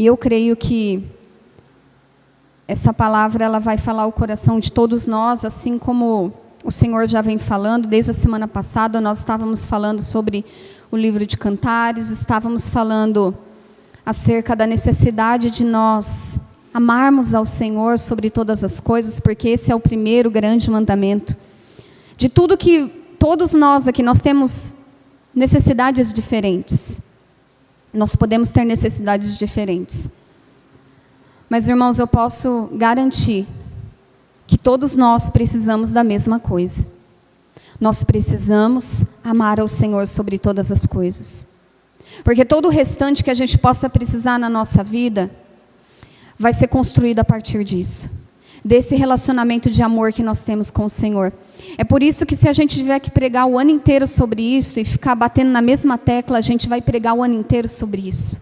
E eu creio que essa palavra ela vai falar o coração de todos nós, assim como o Senhor já vem falando. Desde a semana passada nós estávamos falando sobre o livro de Cantares, estávamos falando acerca da necessidade de nós amarmos ao Senhor sobre todas as coisas, porque esse é o primeiro grande mandamento. De tudo que todos nós aqui, nós temos necessidades diferentes. Nós podemos ter necessidades diferentes. Mas, irmãos, eu posso garantir que todos nós precisamos da mesma coisa. Nós precisamos amar ao Senhor sobre todas as coisas. Porque todo o restante que a gente possa precisar na nossa vida vai ser construído a partir disso. Desse relacionamento de amor que nós temos com o Senhor. É por isso que se a gente tiver que pregar o ano inteiro sobre isso e ficar batendo na mesma tecla, a gente vai pregar o ano inteiro sobre isso.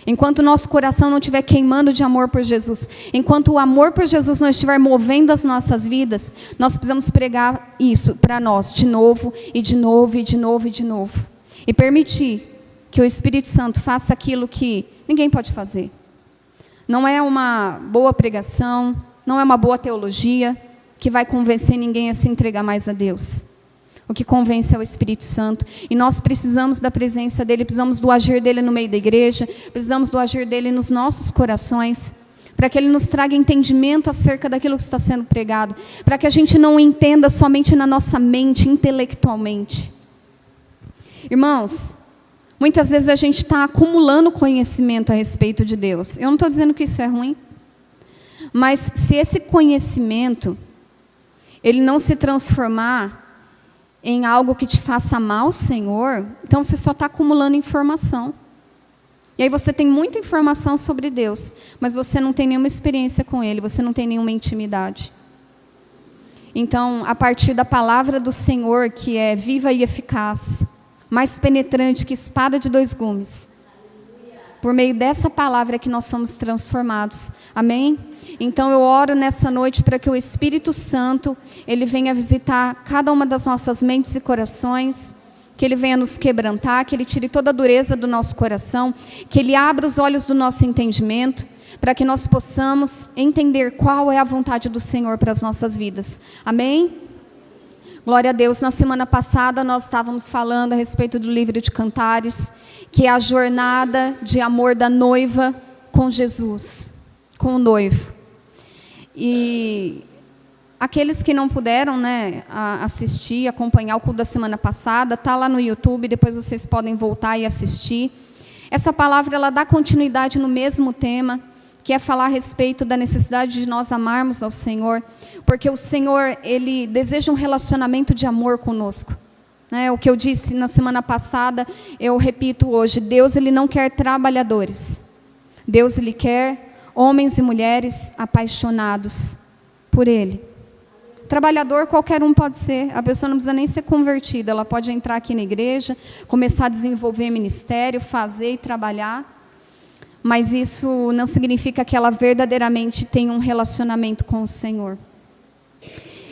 Enquanto o nosso coração não estiver queimando de amor por Jesus, enquanto o amor por Jesus não estiver movendo as nossas vidas, nós precisamos pregar isso para nós, de novo, e de novo, e de novo, e de novo. E permitir que o Espírito Santo faça aquilo que ninguém pode fazer. Não é uma boa pregação, não é uma boa teologia que vai convencer ninguém a se entregar mais a Deus. O que convence é o Espírito Santo. E nós precisamos da presença dEle, precisamos do agir dEle no meio da igreja, precisamos do agir dEle nos nossos corações, para que Ele nos traga entendimento acerca daquilo que está sendo pregado, para que a gente não entenda somente na nossa mente, intelectualmente. Irmãos, muitas vezes a gente está acumulando conhecimento a respeito de Deus. Eu não estou dizendo que isso é ruim, mas se esse conhecimento, ele não se transformar em algo que te faça mal ao Senhor, então você só está acumulando informação. E aí você tem muita informação sobre Deus, mas você não tem nenhuma experiência com Ele, você não tem nenhuma intimidade. Então, a partir da palavra do Senhor, que é viva e eficaz, mais penetrante que espada de dois gumes, por meio dessa palavra é que nós somos transformados. Amém? Então eu oro nessa noite para que o Espírito Santo, Ele venha visitar cada uma das nossas mentes e corações, que Ele venha nos quebrantar, que Ele tire toda a dureza do nosso coração, que Ele abra os olhos do nosso entendimento, para que nós possamos entender qual é a vontade do Senhor para as nossas vidas. Amém? Glória a Deus. Na semana passada nós estávamos falando a respeito do livro de Cantares, que é a jornada de amor da noiva com Jesus, com o noivo. E aqueles que não puderam, assistir, acompanhar o culto da semana passada, está lá no YouTube, depois vocês podem voltar e assistir. Essa palavra ela dá continuidade no mesmo tema, que é falar a respeito da necessidade de nós amarmos ao Senhor, porque o Senhor, Ele deseja um relacionamento de amor conosco. O que eu disse na semana passada, eu repito hoje, Deus Ele não quer trabalhadores, Deus Ele quer homens e mulheres apaixonados por Ele. Trabalhador qualquer um pode ser, a pessoa não precisa nem ser convertida, ela pode entrar aqui na igreja, começar a desenvolver ministério, fazer e trabalhar, mas isso não significa que ela verdadeiramente tenha um relacionamento com o Senhor.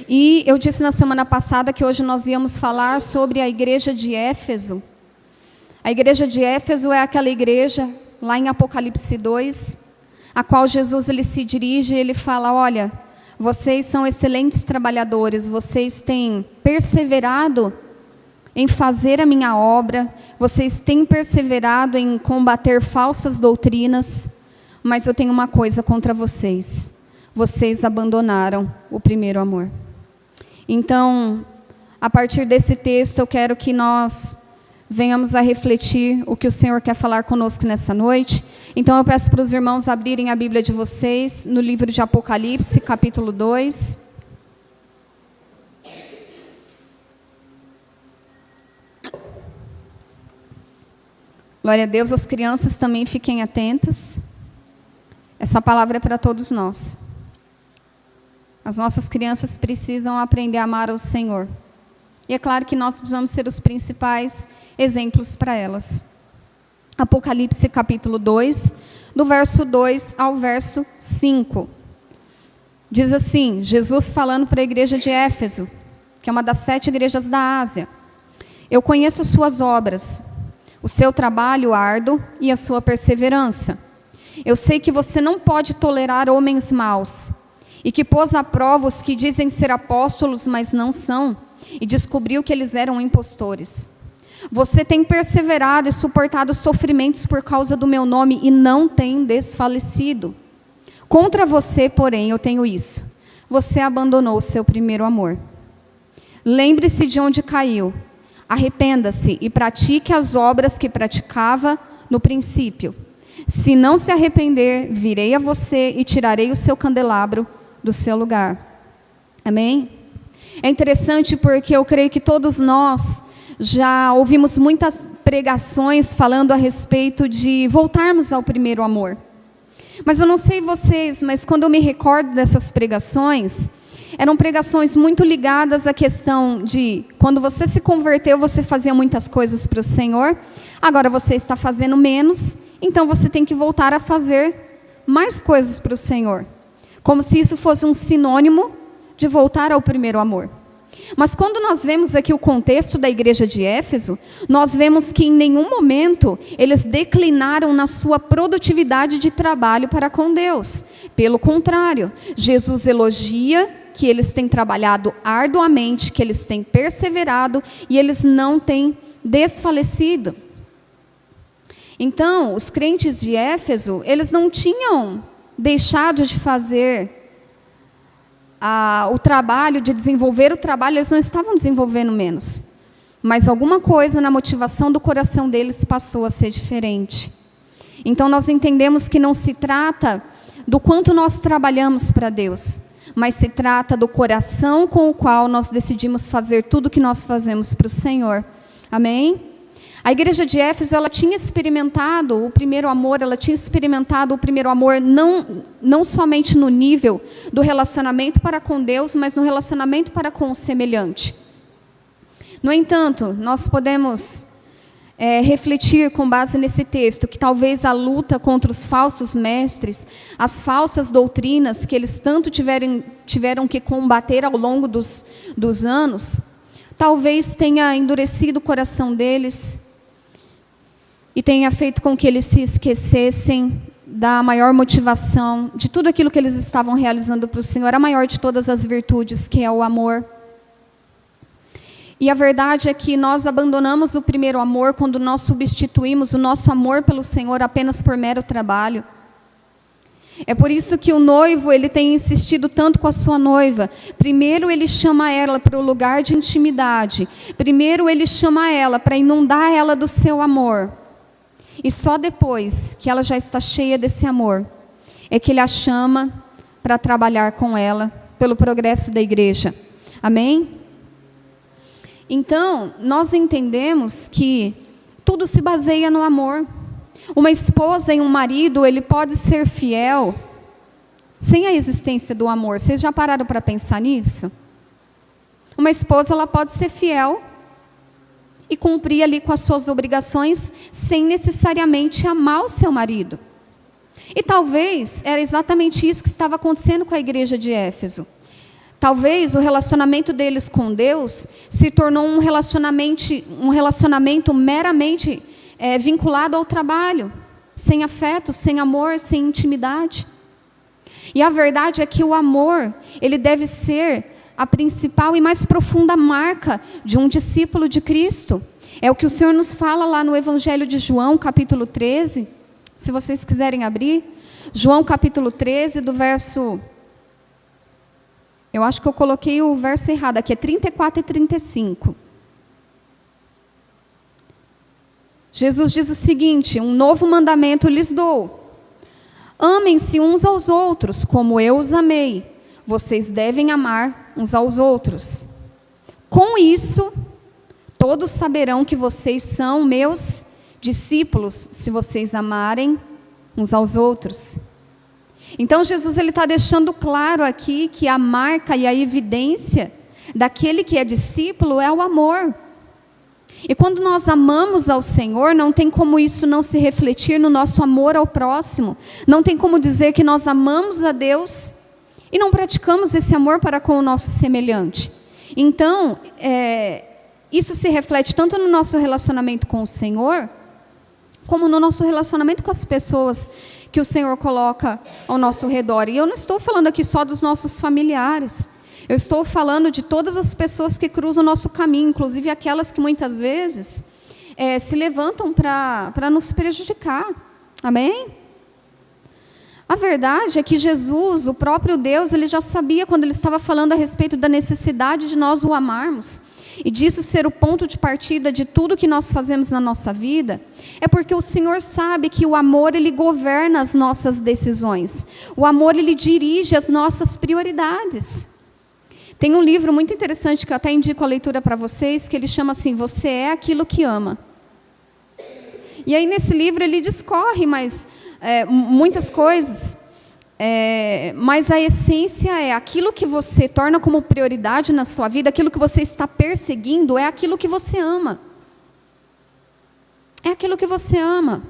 E eu disse na semana passada que hoje nós íamos falar sobre a igreja de Éfeso. A igreja de Éfeso é aquela igreja, lá em Apocalipse 2, a qual Jesus ele se dirige e ele fala, olha, vocês são excelentes trabalhadores, vocês têm perseverado em fazer a minha obra, vocês têm perseverado em combater falsas doutrinas, mas eu tenho uma coisa contra vocês, vocês abandonaram o primeiro amor. Então, a partir desse texto, eu quero que nós venhamos a refletir o que o Senhor quer falar conosco nessa noite. Então, eu peço para os irmãos abrirem a Bíblia de vocês, no livro de Apocalipse, capítulo 2. Glória a Deus, as crianças também fiquem atentas. Essa palavra é para todos nós. As nossas crianças precisam aprender a amar ao Senhor. E é claro que nós precisamos ser os principais exemplos para elas. Apocalipse capítulo 2, do verso 2 ao verso 5. Diz assim, Jesus falando para a igreja de Éfeso, que é uma das 7 igrejas da Ásia. Eu conheço suas obras, o seu trabalho árduo e a sua perseverança. Eu sei que você não pode tolerar homens maus, e que pôs à prova os que dizem ser apóstolos, mas não são, e descobriu que eles eram impostores. Você tem perseverado e suportado sofrimentos por causa do meu nome, e não tem desfalecido. Contra você, porém, eu tenho isso: você abandonou o seu primeiro amor. Lembre-se de onde caiu, arrependa-se e pratique as obras que praticava no princípio. Se não se arrepender, virei a você e tirarei o seu candelabro do seu lugar. Amém? É interessante porque eu creio que todos nós já ouvimos muitas pregações falando a respeito de voltarmos ao primeiro amor. Mas eu não sei vocês, mas quando eu me recordo dessas pregações, eram pregações muito ligadas à questão de quando você se converteu, você fazia muitas coisas para o Senhor, agora você está fazendo menos, então você tem que voltar a fazer mais coisas para o Senhor. Como se isso fosse um sinônimo de voltar ao primeiro amor. Mas quando nós vemos aqui o contexto da igreja de Éfeso, nós vemos que em nenhum momento eles declinaram na sua produtividade de trabalho para com Deus. Pelo contrário, Jesus elogia que eles têm trabalhado arduamente, que eles têm perseverado e eles não têm desfalecido. Então, os crentes de Éfeso, eles não tinham deixado de fazer o trabalho, de desenvolver o trabalho, eles não estavam desenvolvendo menos. Mas alguma coisa na motivação do coração deles passou a ser diferente. Então nós entendemos que não se trata do quanto nós trabalhamos para Deus, mas se trata do coração com o qual nós decidimos fazer tudo o que nós fazemos para o Senhor. Amém? A igreja de Éfeso, ela tinha experimentado o primeiro amor, não somente no nível do relacionamento para com Deus, mas no relacionamento para com o semelhante. No entanto, nós podemos refletir com base nesse texto, que talvez a luta contra os falsos mestres, as falsas doutrinas que eles tanto tiveram que combater ao longo dos anos, talvez tenha endurecido o coração deles, e tenha feito com que eles se esquecessem da maior motivação, de tudo aquilo que eles estavam realizando para o Senhor, a maior de todas as virtudes, que é o amor. E a verdade é que nós abandonamos o primeiro amor quando nós substituímos o nosso amor pelo Senhor apenas por mero trabalho. É por isso que o noivo, ele tem insistido tanto com a sua noiva. Primeiro ele chama ela para o lugar de intimidade. Primeiro ele chama ela para inundar ela do seu amor. E só depois que ela já está cheia desse amor, é que ele a chama para trabalhar com ela pelo progresso da igreja. Amém? Então, nós entendemos que tudo se baseia no amor. Uma esposa e um marido, ele pode ser fiel sem a existência do amor. Vocês já pararam para pensar nisso? Uma esposa, ela pode ser fiel e cumprir ali com as suas obrigações sem necessariamente amar o seu marido. E talvez era exatamente isso que estava acontecendo com a igreja de Éfeso. Talvez o relacionamento deles com Deus se tornou um relacionamento meramente vinculado ao trabalho, sem afeto, sem amor, sem intimidade. E a verdade é que o amor, ele deve ser a principal e mais profunda marca de um discípulo de Cristo. É o que o Senhor nos fala lá no Evangelho de João, capítulo 13, se vocês quiserem abrir. João, capítulo 13, do verso... Eu acho que eu coloquei o verso errado aqui, é 34 e 35. Jesus diz o seguinte: um novo mandamento lhes dou. Amem-se uns aos outros, como eu os amei. Vocês devem amar uns aos outros. Com isso, todos saberão que vocês são meus discípulos, se vocês amarem uns aos outros. Então, Jesus está deixando claro aqui que a marca e a evidência daquele que é discípulo é o amor. E quando nós amamos ao Senhor, não tem como isso não se refletir no nosso amor ao próximo. Não tem como dizer que nós amamos a Deus e não praticamos esse amor para com o nosso semelhante. Então, isso se reflete tanto no nosso relacionamento com o Senhor, como no nosso relacionamento com as pessoas que o Senhor coloca ao nosso redor. E eu não estou falando aqui só dos nossos familiares. Eu estou falando de todas as pessoas que cruzam o nosso caminho, inclusive aquelas que muitas vezes se levantam para nos prejudicar. Amém? A verdade é que Jesus, o próprio Deus, ele já sabia quando ele estava falando a respeito da necessidade de nós o amarmos, e disso ser o ponto de partida de tudo que nós fazemos na nossa vida, é porque o Senhor sabe que o amor, ele governa as nossas decisões. O amor, ele dirige as nossas prioridades. Tem um livro muito interessante que eu até indico a leitura para vocês, que ele chama assim, Você é aquilo que ama. E aí nesse livro ele discorre muitas coisas, mas a essência é aquilo que você torna como prioridade na sua vida, aquilo que você está perseguindo, é aquilo que você ama. É aquilo que você ama.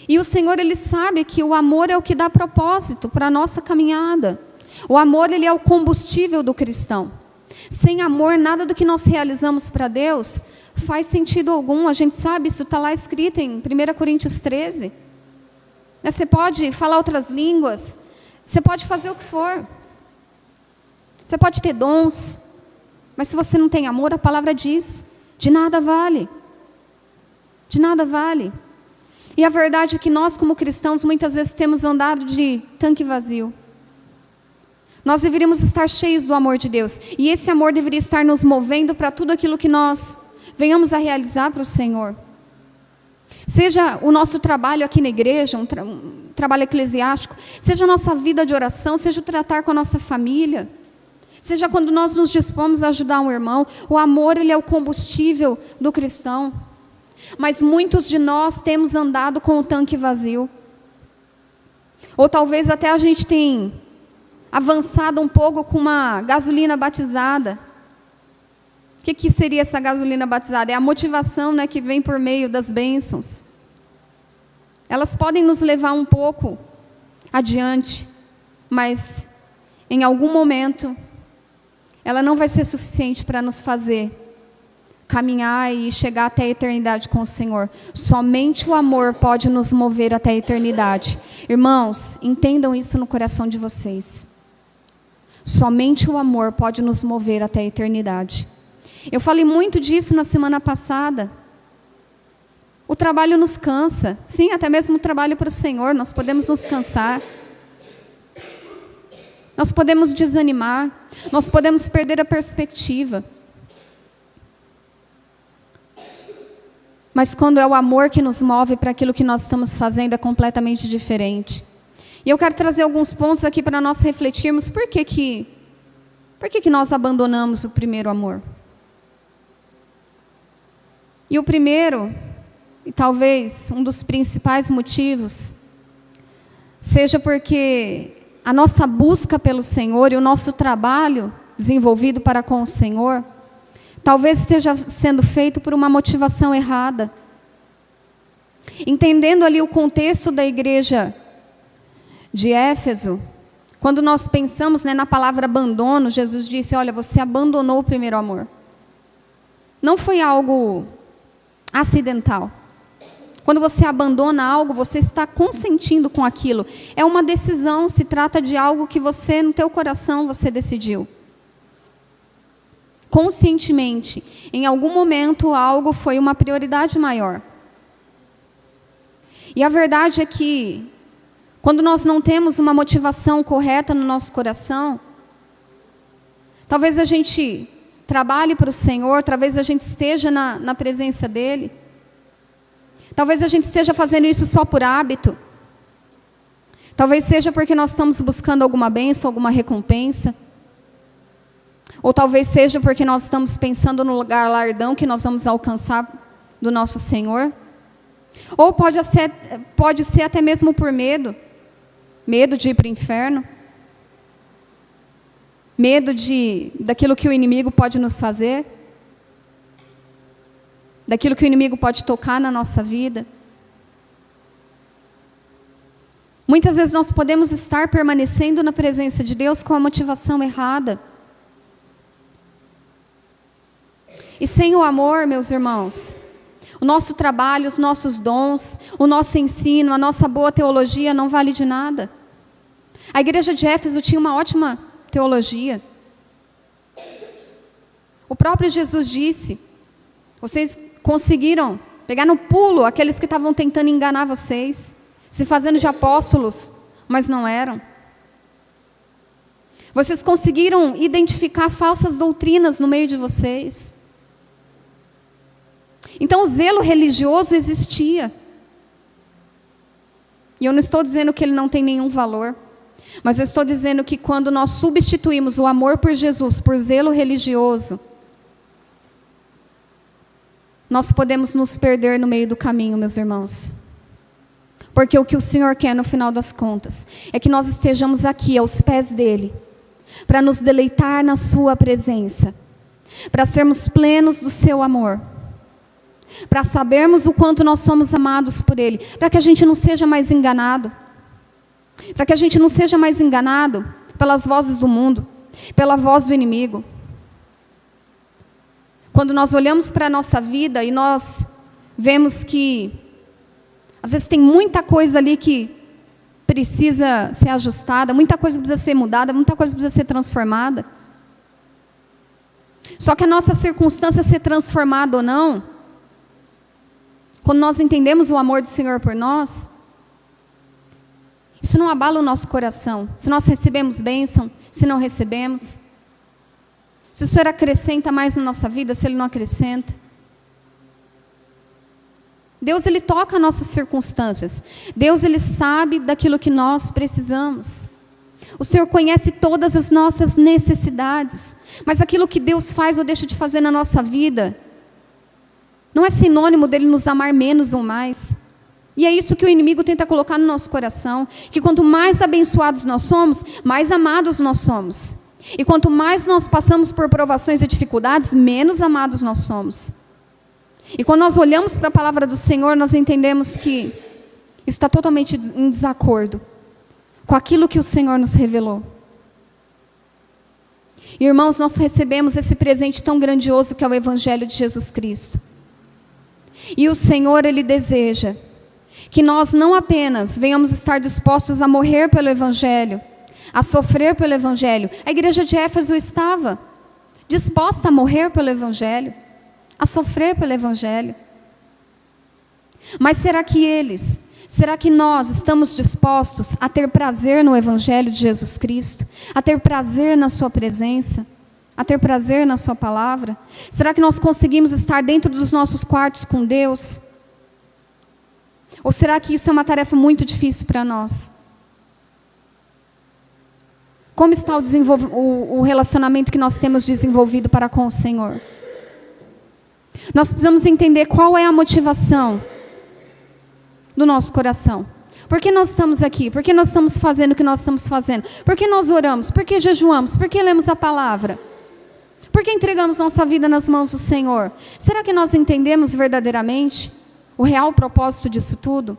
E o Senhor, ele sabe que o amor é o que dá propósito para a nossa caminhada. O amor, ele é o combustível do cristão. Sem amor, nada do que nós realizamos para Deus faz sentido algum. A gente sabe, isso está lá escrito em 1 Coríntios 13. Você pode falar outras línguas, você pode fazer o que for, você pode ter dons, mas se você não tem amor, a palavra diz, de nada vale. De nada vale. E a verdade é que nós, como cristãos, muitas vezes temos andado de tanque vazio. Nós deveríamos estar cheios do amor de Deus, e esse amor deveria estar nos movendo para tudo aquilo que nós venhamos a realizar para o Senhor. Seja o nosso trabalho aqui na igreja, um trabalho eclesiástico, seja a nossa vida de oração, seja o tratar com a nossa família, seja quando nós nos dispomos a ajudar um irmão. O amor, ele é o combustível do cristão. Mas muitos de nós temos andado com o tanque vazio. Ou talvez até a gente tenha avançado um pouco com uma gasolina batizada. O que seria essa gasolina batizada? É a motivação, né, que vem por meio das bênçãos. Elas podem nos levar um pouco adiante, mas em algum momento ela não vai ser suficiente para nos fazer caminhar e chegar até a eternidade com o Senhor. Somente o amor pode nos mover até a eternidade. Irmãos, entendam isso no coração de vocês. Somente o amor pode nos mover até a eternidade. Eu falei muito disso na semana passada. O trabalho nos cansa. Sim, até mesmo o trabalho para o Senhor, nós podemos nos cansar. Nós podemos desanimar. Nós podemos perder a perspectiva. Mas quando é o amor que nos move para aquilo que nós estamos fazendo, é completamente diferente. E eu quero trazer alguns pontos aqui para nós refletirmos. Por que nós abandonamos o primeiro amor? E o primeiro, e talvez um dos principais motivos, seja porque a nossa busca pelo Senhor e o nosso trabalho desenvolvido para com o Senhor, talvez esteja sendo feito por uma motivação errada. Entendendo ali o contexto da igreja de Éfeso, quando nós pensamos, né, na palavra abandono, Jesus disse, olha, você abandonou o primeiro amor. Não foi algo acidental. Quando você abandona algo, você está consentindo com aquilo. É uma decisão, se trata de algo que você, no teu coração, você decidiu. Conscientemente, em algum momento, algo foi uma prioridade maior. E a verdade é que, quando nós não temos uma motivação correta no nosso coração, talvez a gente trabalhe para o Senhor, talvez a gente esteja na presença dEle, talvez a gente esteja fazendo isso só por hábito, talvez seja porque nós estamos buscando alguma bênção, alguma recompensa, ou talvez seja porque nós estamos pensando no galardão que nós vamos alcançar do nosso Senhor, ou pode ser até mesmo por medo de ir para o inferno, medo daquilo que o inimigo pode nos fazer, daquilo que o inimigo pode tocar na nossa vida. Muitas vezes nós podemos estar permanecendo na presença de Deus com a motivação errada. E sem o amor, meus irmãos, O nosso trabalho, os nossos dons, o nosso ensino, a nossa boa teologia não vale de nada. A igreja de Éfeso tinha uma ótima teologia. O próprio Jesus disse: vocês conseguiram pegar no pulo aqueles que estavam tentando enganar vocês, se fazendo de apóstolos, mas não eram. Vocês conseguiram identificar falsas doutrinas no meio de vocês. Então o zelo religioso existia. E eu não estou dizendo que ele não tem nenhum valor, mas eu estou dizendo que quando nós substituímos o amor por Jesus por zelo religioso, nós podemos nos perder no meio do caminho, meus irmãos. Porque o que o Senhor quer no final das contas é que nós estejamos aqui aos pés dele, para nos deleitar na sua presença, para sermos plenos do seu amor, para sabermos o quanto nós somos amados por ele, para que a gente não seja mais enganado, para que a gente não seja mais enganado pelas vozes do mundo, pela voz do inimigo. Quando nós olhamos para a nossa vida e nós vemos que às vezes tem muita coisa ali que precisa ser ajustada, muita coisa precisa ser mudada, muita coisa precisa ser transformada. Só que a nossa circunstância ser transformada ou não, quando nós entendemos o amor do Senhor por nós, isso não abala o nosso coração. Se nós recebemos bênção, se não recebemos, se o Senhor acrescenta mais na nossa vida, se Ele não acrescenta. Deus, Ele toca nossas circunstâncias. Deus, Ele sabe daquilo que nós precisamos. O Senhor conhece todas as nossas necessidades. Mas aquilo que Deus faz ou deixa de fazer na nossa vida não é sinônimo dEle nos amar menos ou mais. E é isso que o inimigo tenta colocar no nosso coração. Que quanto mais abençoados nós somos, mais amados nós somos. E quanto mais nós passamos por provações e dificuldades, menos amados nós somos. E quando nós olhamos para a palavra do Senhor, nós entendemos que isso está totalmente em desacordo com aquilo que o Senhor nos revelou. E, irmãos, nós recebemos esse presente tão grandioso que é o Evangelho de Jesus Cristo. E o Senhor, Ele deseja que nós não apenas venhamos estar dispostos a morrer pelo Evangelho, a sofrer pelo Evangelho. A igreja de Éfeso estava disposta a morrer pelo Evangelho, a sofrer pelo Evangelho. Mas será que nós estamos dispostos a ter prazer no Evangelho de Jesus Cristo? A ter prazer na sua presença? A ter prazer na sua palavra? Será que nós conseguimos estar dentro dos nossos quartos com Deus? Ou será que isso é uma tarefa muito difícil para nós? Como está o relacionamento que nós temos desenvolvido para com o Senhor? Nós precisamos entender qual é a motivação do nosso coração. Por que nós estamos aqui? Por que nós estamos fazendo o que nós estamos fazendo? Por que nós oramos? Por que jejuamos? Por que lemos a palavra? Por que entregamos nossa vida nas mãos do Senhor? Será que nós entendemos verdadeiramente o real propósito disso tudo?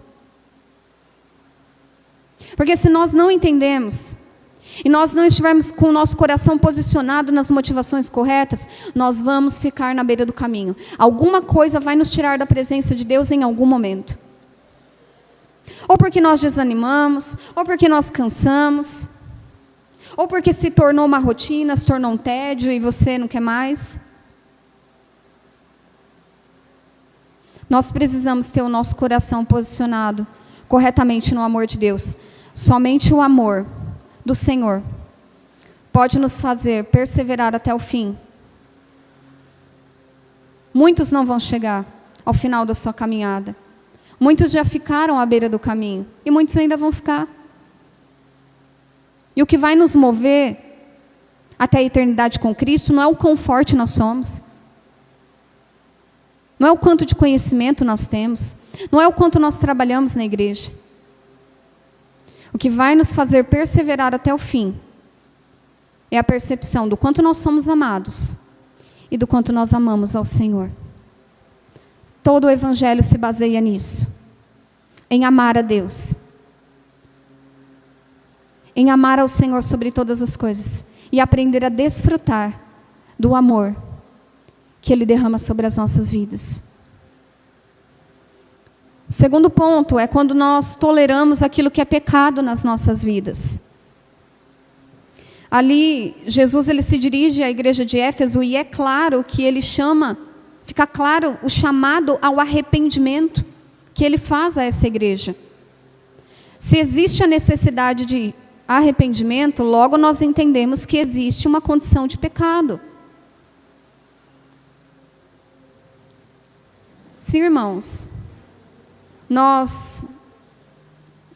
Porque se nós não entendemos, e nós não estivermos com o nosso coração posicionado nas motivações corretas, nós vamos ficar na beira do caminho. Alguma coisa vai nos tirar da presença de Deus em algum momento. Ou porque nós desanimamos, ou porque nós cansamos, ou porque se tornou uma rotina, se tornou um tédio e você não quer mais. Nós precisamos ter o nosso coração posicionado corretamente no amor de Deus. Somente o amor do Senhor pode nos fazer perseverar até o fim. Muitos não vão chegar ao final da sua caminhada. Muitos já ficaram à beira do caminho e muitos ainda vão ficar. E o que vai nos mover até a eternidade com Cristo não é o quão forte nós somos, não é o quanto de conhecimento nós temos, não é o quanto nós trabalhamos na igreja. O que vai nos fazer perseverar até o fim é a percepção do quanto nós somos amados e do quanto nós amamos ao Senhor. Todo o Evangelho se baseia nisso, em amar a Deus, em amar ao Senhor sobre todas as coisas e aprender a desfrutar do amor que Ele derrama sobre as nossas vidas. O segundo ponto é quando nós toleramos aquilo que é pecado nas nossas vidas. Ali, Jesus ele se dirige à igreja de Éfeso e é claro que ele chama, fica claro o chamado ao arrependimento que ele faz a essa igreja. Se existe a necessidade de arrependimento, logo nós entendemos que existe uma condição de pecado. Sim, irmãos, nós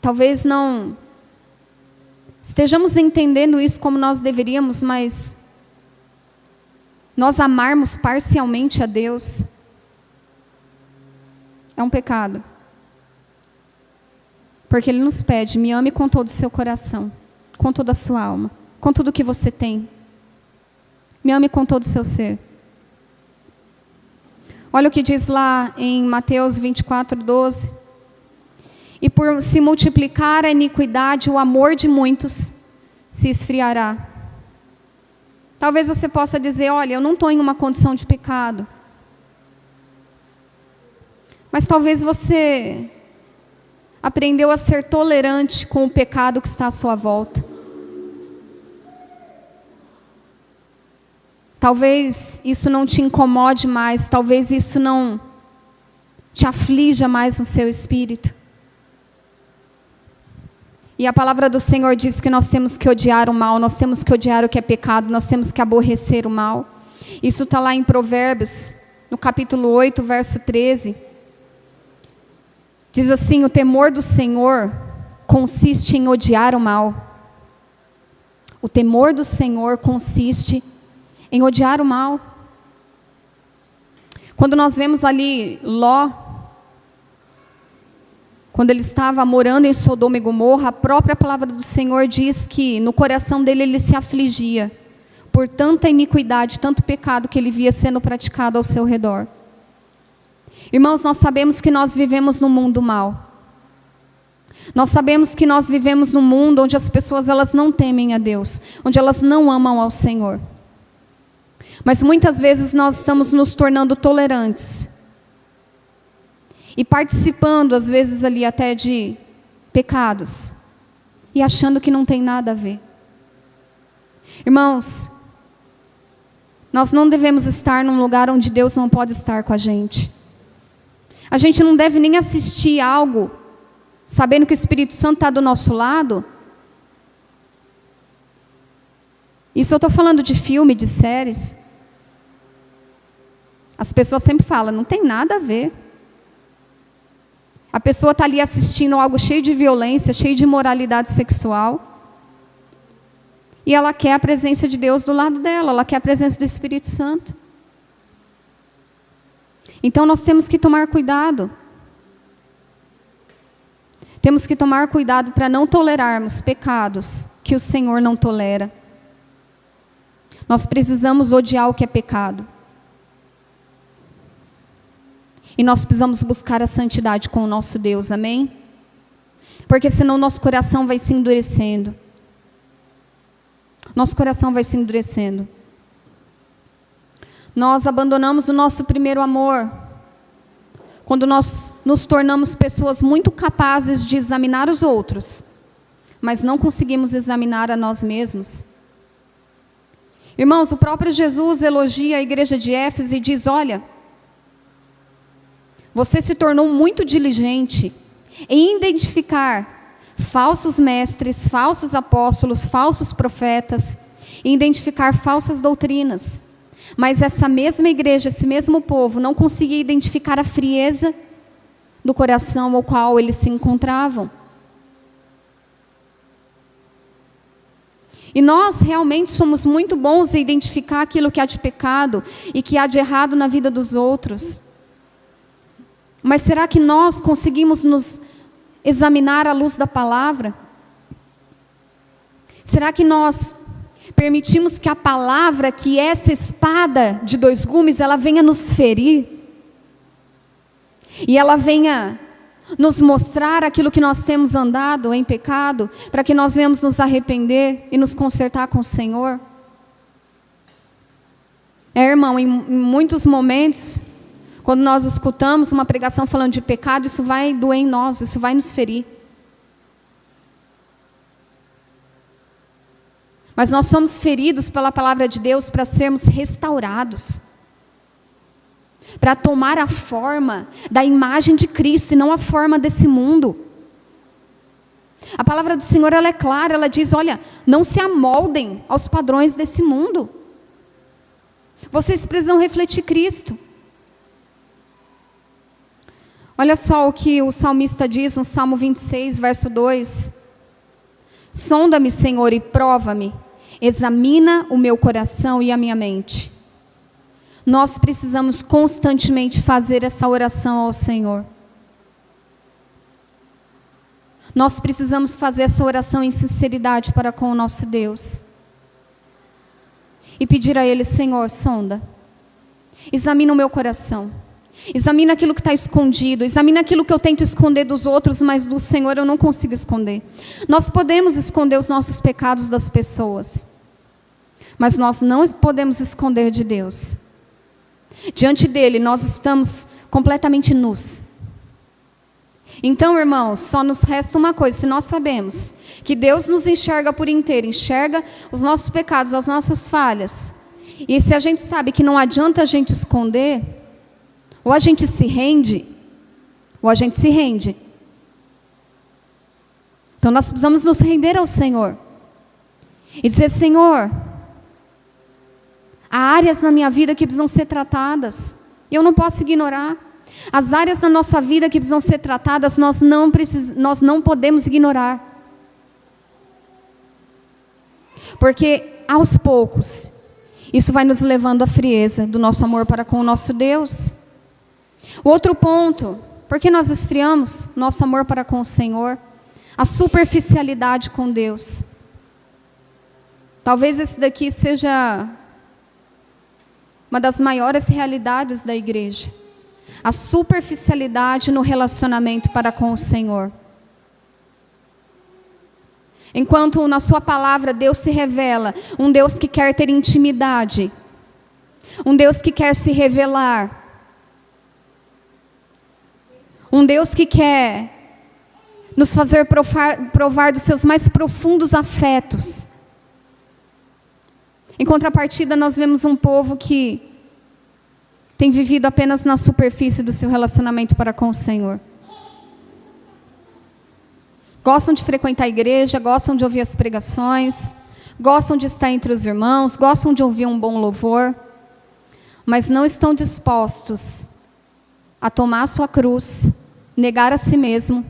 talvez não estejamos entendendo isso como nós deveríamos, mas nós amarmos parcialmente a Deus é um pecado. Porque Ele nos pede, me ame com todo o seu coração, com toda a sua alma, com tudo que você tem. Me ame com todo o seu ser. Olha o que diz lá em Mateus 24:12. E por se multiplicar a iniquidade, o amor de muitos se esfriará. Talvez você possa dizer, olha, eu não estou em uma condição de pecado. Mas talvez você aprendeu a ser tolerante com o pecado que está à sua volta. Talvez isso não te incomode mais, talvez isso não te aflija mais no seu espírito. E a palavra do Senhor diz que nós temos que odiar o mal, nós temos que odiar o que é pecado, nós temos que aborrecer o mal. Isso está lá em Provérbios, no capítulo 8, verso 13. Diz assim, o temor do Senhor consiste em odiar o mal. O temor do Senhor consiste em odiar o mal. Quando nós vemos ali Ló, quando ele estava morando em Sodoma e Gomorra, a própria palavra do Senhor diz que no coração dele ele se afligia por tanta iniquidade, tanto pecado que ele via sendo praticado ao seu redor. Irmãos, nós sabemos que nós vivemos num mundo mau. Nós sabemos que nós vivemos num mundo onde as pessoas elas não temem a Deus, onde elas não amam ao Senhor. Mas muitas vezes nós estamos nos tornando tolerantes e participando, às vezes, ali até de pecados, e achando que não tem nada a ver. Irmãos, nós não devemos estar num lugar onde Deus não pode estar com a gente. A gente não deve nem assistir algo, sabendo que o Espírito Santo está do nosso lado. Isso eu estou falando de filme, de séries. As pessoas sempre falam, não tem nada a ver. A pessoa está ali assistindo algo cheio de violência, cheio de imoralidade sexual. E ela quer a presença de Deus do lado dela, ela quer a presença do Espírito Santo. Então nós temos que tomar cuidado. Temos que tomar cuidado para não tolerarmos pecados que o Senhor não tolera. Nós precisamos odiar o que é pecado. E nós precisamos buscar a santidade com o nosso Deus, amém? Porque senão nosso coração vai se endurecendo. Nosso coração vai se endurecendo. Nós abandonamos o nosso primeiro amor. Quando nós nos tornamos pessoas muito capazes de examinar os outros, mas não conseguimos examinar a nós mesmos. Irmãos, o próprio Jesus elogia a igreja de Éfeso e diz, olha, você se tornou muito diligente em identificar falsos mestres, falsos apóstolos, falsos profetas, em identificar falsas doutrinas. Mas essa mesma igreja, esse mesmo povo, não conseguia identificar a frieza do coração ao qual eles se encontravam. E nós realmente somos muito bons em identificar aquilo que há de pecado e que há de errado na vida dos outros. Mas será que nós conseguimos nos examinar à luz da palavra? Será que nós permitimos que a palavra, que é essa espada de dois gumes, ela venha nos ferir? E ela venha nos mostrar aquilo que nós temos andado em pecado, para que nós venhamos nos arrepender e nos consertar com o Senhor? Irmão, em muitos momentos, Quando nós escutamos uma pregação falando de pecado, isso vai doer em nós, isso vai nos ferir. Mas nós somos feridos pela palavra de Deus para sermos restaurados, para tomar a forma da imagem de Cristo e não a forma desse mundo. A palavra do Senhor, ela é clara, ela diz, olha, não se amoldem aos padrões desse mundo. Vocês precisam refletir Cristo. Olha só o que o salmista diz no Salmo 26, verso 2. Sonda-me, Senhor, e prova-me. Examina o meu coração e a minha mente. Nós precisamos constantemente fazer essa oração ao Senhor. Nós precisamos fazer essa oração em sinceridade para com o nosso Deus. E pedir a Ele, Senhor, sonda. Examina o meu coração. Examina aquilo que está escondido. Examina aquilo que eu tento esconder dos outros, mas do Senhor eu não consigo esconder. Nós podemos esconder os nossos pecados das pessoas, mas nós não podemos esconder de Deus. Diante dEle nós estamos completamente nus. Então, irmãos, só nos resta uma coisa. Se nós sabemos que Deus nos enxerga por inteiro, enxerga os nossos pecados, as nossas falhas, e se a gente sabe que não adianta a gente esconder, ou a gente se rende, ou a gente se rende. Então nós precisamos nos render ao Senhor e dizer, Senhor, há áreas na minha vida que precisam ser tratadas, eu não posso ignorar. As áreas da nossa vida que precisam ser tratadas, nós não podemos ignorar. Porque aos poucos, isso vai nos levando à frieza do nosso amor para com o nosso Deus. O outro ponto, por que nós esfriamos nosso amor para com o Senhor? A superficialidade com Deus. Talvez esse daqui seja uma das maiores realidades da igreja. A superficialidade no relacionamento para com o Senhor. Enquanto na sua palavra Deus se revela, um Deus que quer ter intimidade, um Deus que quer se revelar, um Deus que quer nos fazer provar dos seus mais profundos afetos. Em contrapartida, nós vemos um povo que tem vivido apenas na superfície do seu relacionamento para com o Senhor. Gostam de frequentar a igreja, gostam de ouvir as pregações, gostam de estar entre os irmãos, gostam de ouvir um bom louvor, mas não estão dispostos a tomar a sua cruz, negar a si mesmo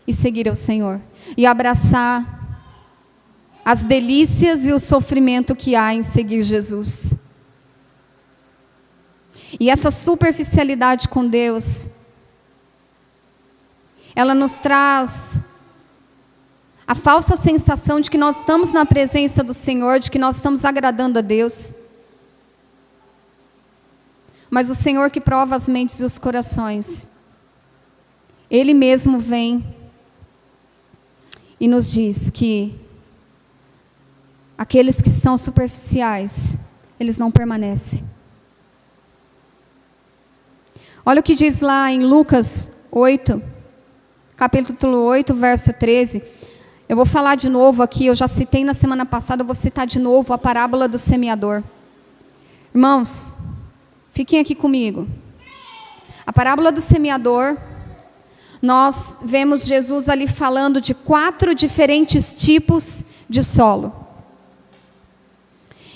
e seguir ao Senhor. E abraçar as delícias e o sofrimento que há em seguir Jesus. E essa superficialidade com Deus, ela nos traz a falsa sensação de que nós estamos na presença do Senhor, de que nós estamos agradando a Deus. Mas o Senhor que prova as mentes e os corações, Ele mesmo vem e nos diz que aqueles que são superficiais, eles não permanecem. Olha o que diz lá em Lucas 8, capítulo 8, verso 13. Eu vou falar de novo aqui, eu já citei na semana passada, eu vou citar de novo a parábola do semeador. Irmãos, fiquem aqui comigo. A parábola do semeador, nós vemos Jesus ali falando de 4 diferentes tipos de solo.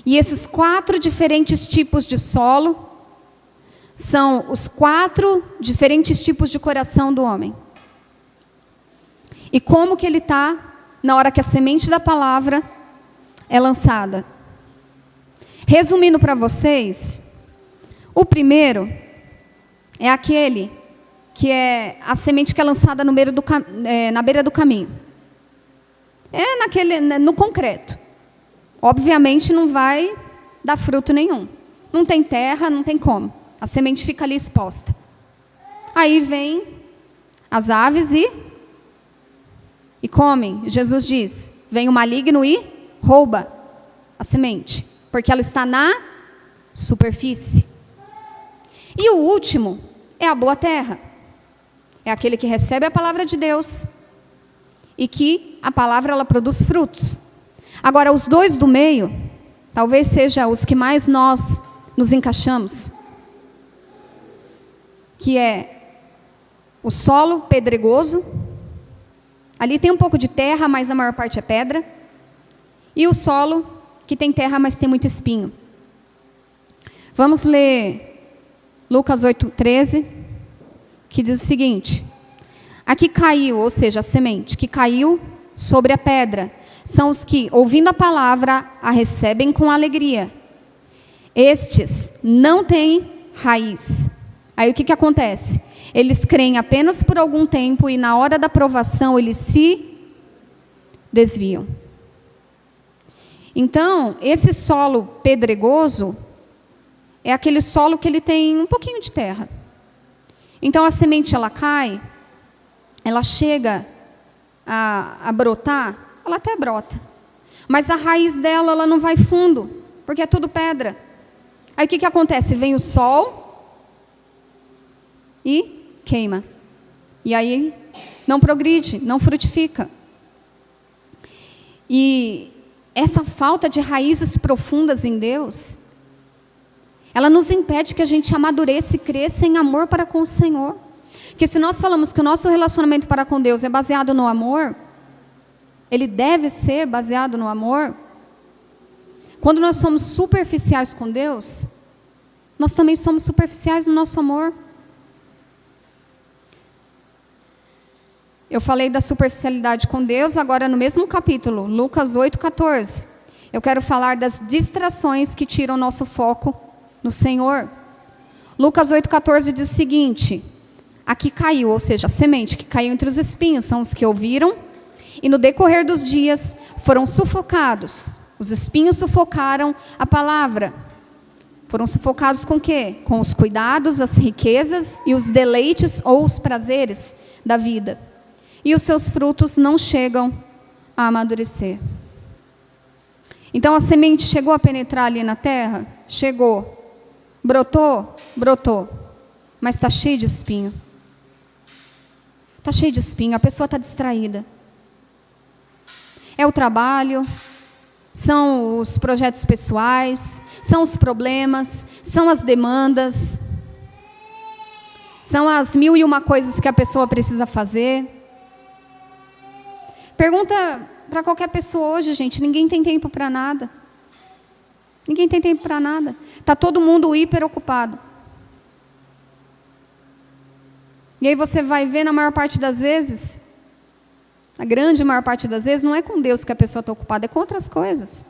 E esses 4 diferentes tipos de solo são os 4 diferentes tipos de coração do homem. E como que ele está na hora que a semente da palavra é lançada. Resumindo para vocês, o primeiro é aquele que é a semente que é lançada na beira do caminho. No concreto. Obviamente não vai dar fruto nenhum. Não tem terra, não tem como. A semente fica ali exposta. Aí vem as aves e comem. Jesus diz, vem o maligno e rouba a semente, porque ela está na superfície. E o último é a boa terra. É aquele que recebe a palavra de Deus e que a palavra ela produz frutos. Agora, os dois do meio, talvez seja os que mais nós nos encaixamos, que é o solo pedregoso. Ali tem um pouco de terra, mas a maior parte é pedra. E o solo que tem terra, mas tem muito espinho. Vamos ler Lucas 8:13, que diz o seguinte: a que caiu, ou seja, a semente, que caiu sobre a pedra, são os que, ouvindo a palavra, a recebem com alegria. Estes não têm raiz. Aí o que acontece? Eles creem apenas por algum tempo e na hora da provação eles se desviam. Então, esse solo pedregoso é aquele solo que ele tem um pouquinho de terra. Então a semente ela cai, ela chega a brotar, ela até brota. Mas a raiz dela ela não vai fundo, porque é tudo pedra. Aí o que acontece? Vem o sol e queima. E aí não progride, não frutifica. E essa falta de raízes profundas em Deus, ela nos impede que a gente amadureça e cresça em amor para com o Senhor. Porque se nós falamos que o nosso relacionamento para com Deus é baseado no amor, ele deve ser baseado no amor. Quando nós somos superficiais com Deus, nós também somos superficiais no nosso amor. Eu falei da superficialidade com Deus, agora no mesmo capítulo, Lucas 8:14. Eu quero falar das distrações que tiram o nosso foco no Senhor. Lucas 8:14 diz o seguinte: a que caiu, ou seja, a semente que caiu entre os espinhos, são os que ouviram, e no decorrer dos dias foram sufocados. Os espinhos sufocaram a palavra. Foram sufocados com o quê? Com os cuidados, as riquezas e os deleites ou os prazeres da vida. E os seus frutos não chegam a amadurecer. Então a semente chegou a penetrar ali na terra? Chegou. Brotou? Brotou. Mas está cheio de espinho. Está cheio de espinho, a pessoa está distraída. É o trabalho, são os projetos pessoais, são os problemas, são as demandas, são as 1001 coisas que a pessoa precisa fazer. Pergunta para qualquer pessoa hoje, gente, ninguém tem tempo para nada. Ninguém tem tempo para nada. Está todo mundo hiper ocupado. E aí você vai ver na maior parte das vezes, a grande maior parte das vezes, não é com Deus que a pessoa está ocupada, é com outras coisas.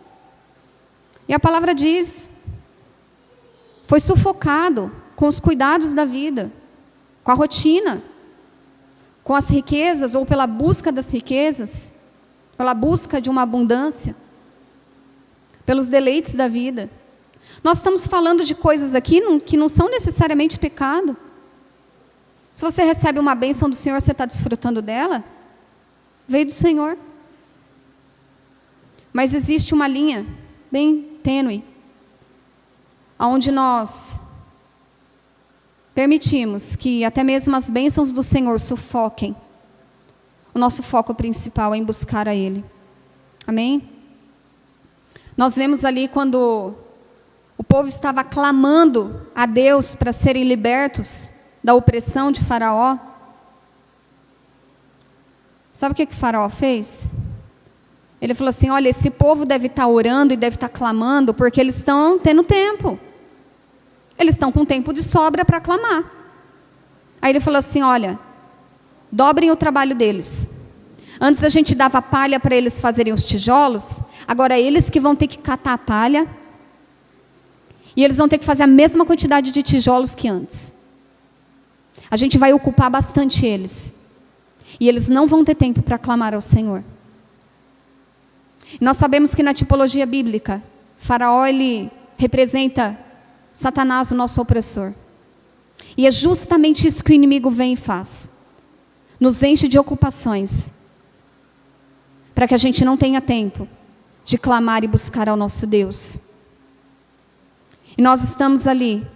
E a palavra diz, foi sufocado com os cuidados da vida, com a rotina, com as riquezas, ou pela busca das riquezas, pela busca de uma abundância, pelos deleites da vida. Nós estamos falando de coisas aqui que não são necessariamente pecado. Se você recebe uma bênção do Senhor, você está desfrutando dela, veio do Senhor. Mas existe uma linha bem tênue, onde nós permitimos que até mesmo as bênçãos do Senhor sufoquem o nosso foco principal em buscar a Ele. Amém? Nós vemos ali quando o povo estava clamando a Deus para serem libertos da opressão de Faraó. Sabe o que Faraó fez? Ele falou assim, olha, esse povo deve estar orando e deve estar clamando porque eles estão tendo tempo. Eles estão com tempo de sobra para clamar. Aí ele falou assim, olha, dobrem o trabalho deles. Antes a gente dava palha para eles fazerem os tijolos, agora eles que vão ter que catar a palha e eles vão ter que fazer a mesma quantidade de tijolos que antes. A gente vai ocupar bastante eles. E eles não vão ter tempo para clamar ao Senhor. Nós sabemos que na tipologia bíblica, Faraó ele representa Satanás, o nosso opressor. E é justamente isso que o inimigo vem e faz. Nos enche de ocupações, para que a gente não tenha tempo de clamar e buscar ao nosso Deus. E nós estamos ali,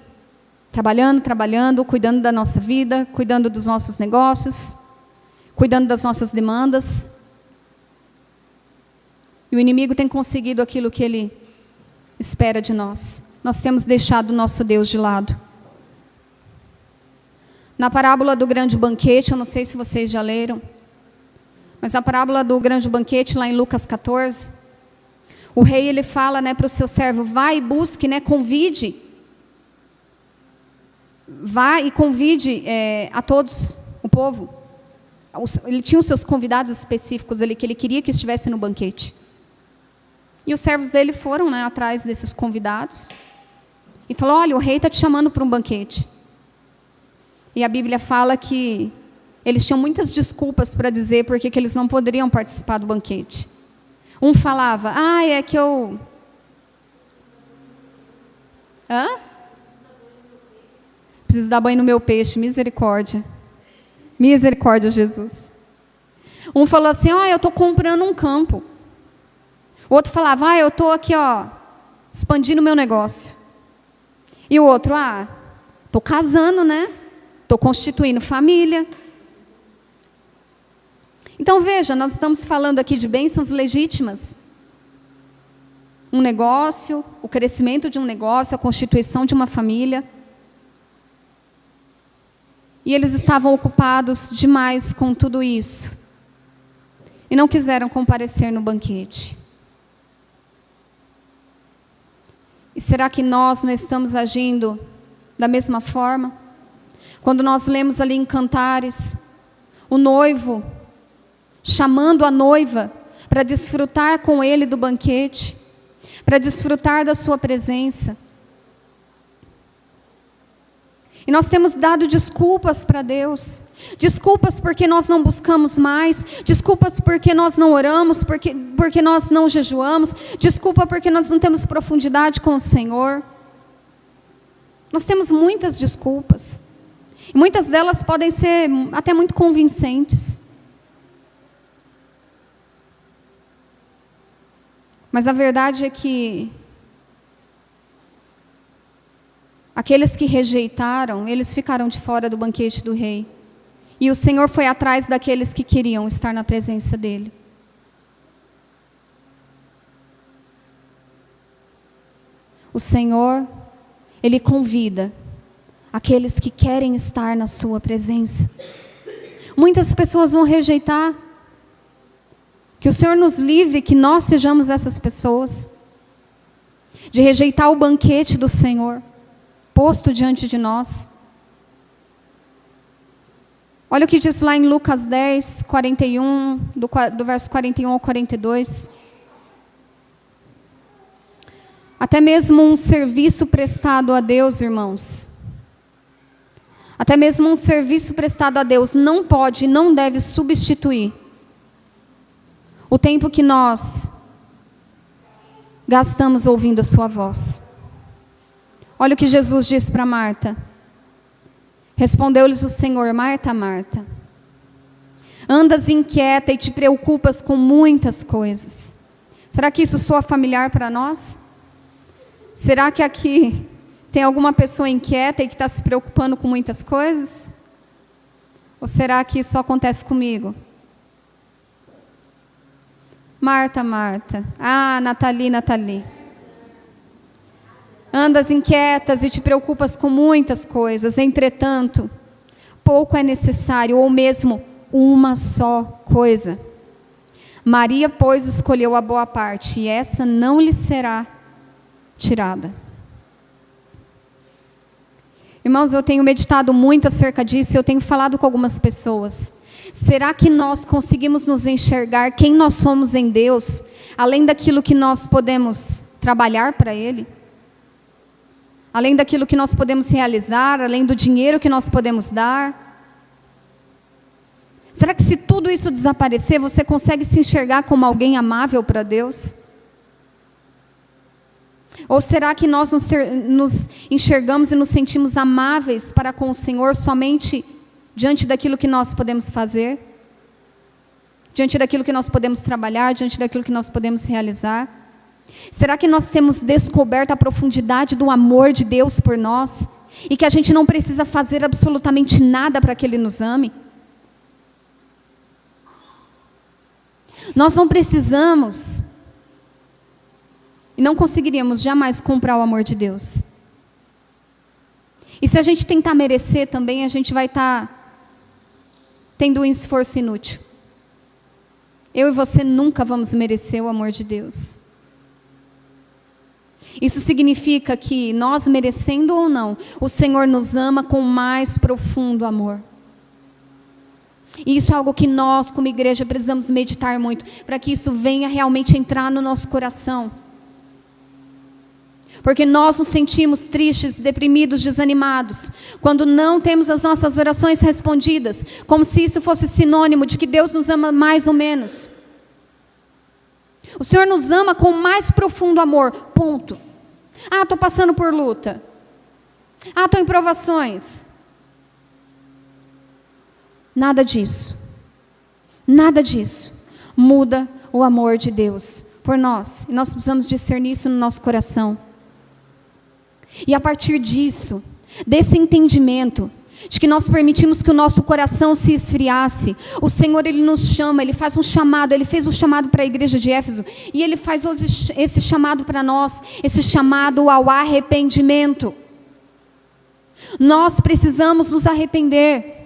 Trabalhando, cuidando da nossa vida, cuidando dos nossos negócios, cuidando das nossas demandas. E o inimigo tem conseguido aquilo que ele espera de nós. Nós temos deixado o nosso Deus de lado. Na parábola do grande banquete, eu não sei se vocês já leram, mas a parábola do grande banquete, lá em Lucas 14, o rei ele fala, para o seu servo, vai e busque, convide. Vá e convide a todos, o povo. Ele tinha os seus convidados específicos ali, que ele queria que estivessem no banquete. E os servos dele foram atrás desses convidados. E falou, olha, o rei está te chamando para um banquete. E a Bíblia fala que eles tinham muitas desculpas para dizer por que eles não poderiam participar do banquete. Um falava, é que eu... Preciso dar banho no meu peixe, misericórdia. Misericórdia, Jesus. Um falou assim, eu estou comprando um campo. O outro falava, eu estou aqui, expandindo o meu negócio. E o outro, estou casando, Estou constituindo família. Então, veja, nós estamos falando aqui de bênçãos legítimas. Um negócio, o crescimento de um negócio, a constituição de uma família. E eles estavam ocupados demais com tudo isso. E não quiseram comparecer no banquete. E será que nós não estamos agindo da mesma forma? Quando nós lemos ali em Cantares, o noivo chamando a noiva para desfrutar com ele do banquete, para desfrutar da sua presença. E nós temos dado desculpas para Deus, desculpas porque nós não buscamos mais, desculpas porque nós não oramos, porque nós não jejuamos, desculpa porque nós não temos profundidade com o Senhor. Nós temos muitas desculpas, e muitas delas podem ser até muito convincentes. Mas a verdade é que aqueles que rejeitaram, eles ficaram de fora do banquete do rei. E o Senhor foi atrás daqueles que queriam estar na presença dele. O Senhor, Ele convida aqueles que querem estar na sua presença. Muitas pessoas vão rejeitar. Que o Senhor nos livre, que nós sejamos essas pessoas, de rejeitar o banquete do Senhor, posto diante de nós. Olha o que diz lá em Lucas 10, 41, do verso 41 ao 42. Até mesmo um serviço prestado a Deus, irmãos, até mesmo um serviço prestado a Deus não pode e não deve substituir o tempo que nós gastamos ouvindo a sua voz. Olha o que Jesus disse para Marta. Respondeu-lhes o Senhor, Marta, Marta, andas inquieta e te preocupas com muitas coisas. Será que isso soa familiar para nós? Será que aqui tem alguma pessoa inquieta e que está se preocupando com muitas coisas? Ou será que isso só acontece comigo? Marta, Marta. Nathalie. Andas inquietas e te preocupas com muitas coisas. Entretanto, pouco é necessário, ou mesmo uma só coisa. Maria, pois, escolheu a boa parte, e essa não lhe será tirada. Irmãos, eu tenho meditado muito acerca disso, eu tenho falado com algumas pessoas. Será que nós conseguimos nos enxergar quem nós somos em Deus, além daquilo que nós podemos trabalhar para Ele? Além daquilo que nós podemos realizar, além do dinheiro que nós podemos dar? Será que se tudo isso desaparecer, você consegue se enxergar como alguém amável para Deus? Ou será que nós nos enxergamos e nos sentimos amáveis para com o Senhor somente diante daquilo que nós podemos fazer, diante daquilo que nós podemos trabalhar, diante daquilo que nós podemos realizar? Será que nós temos descoberto a profundidade do amor de Deus por nós? e que a gente não precisa fazer absolutamente nada para que Ele nos ame. Nós não precisamos e não conseguiríamos jamais comprar o amor de Deus. E se a gente tentar merecer também, a gente vai estar tendo um esforço inútil. Eu e você nunca vamos merecer o amor de Deus. Isso significa que nós, merecendo ou não, o Senhor nos ama com o mais profundo amor. E isso é algo que nós, como igreja, precisamos meditar muito, para que isso venha realmente entrar no nosso coração. Porque nós nos sentimos tristes, deprimidos, desanimados, quando não temos as nossas orações respondidas, como se isso fosse sinônimo de que Deus nos ama mais ou menos. O Senhor nos ama com o mais profundo amor, ponto. Ah, estou passando por luta. Ah, estou em provações. Nada disso. Nada disso muda o amor de Deus por nós. E nós precisamos discernir isso no nosso coração. E a partir disso, desse entendimento, de que nós permitimos que o nosso coração se esfriasse, o Senhor, Ele nos chama, Ele faz um chamado, Ele fez um chamado para a igreja de Éfeso, e Ele faz hoje esse chamado para nós, esse chamado ao arrependimento. Nós precisamos nos arrepender.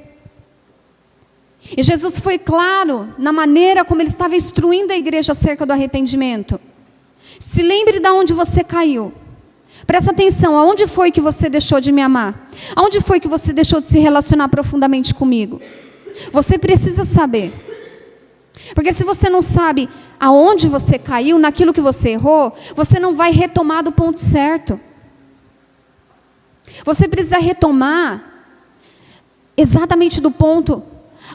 E Jesus foi claro na maneira como Ele estava instruindo a igreja acerca do arrependimento. Se lembre de onde você caiu. Presta atenção, aonde foi que você deixou de me amar? Aonde foi que você deixou de se relacionar profundamente comigo? Você precisa saber. Porque se você não sabe aonde você caiu, naquilo que você errou, você não vai retomar do ponto certo. Você precisa retomar exatamente do ponto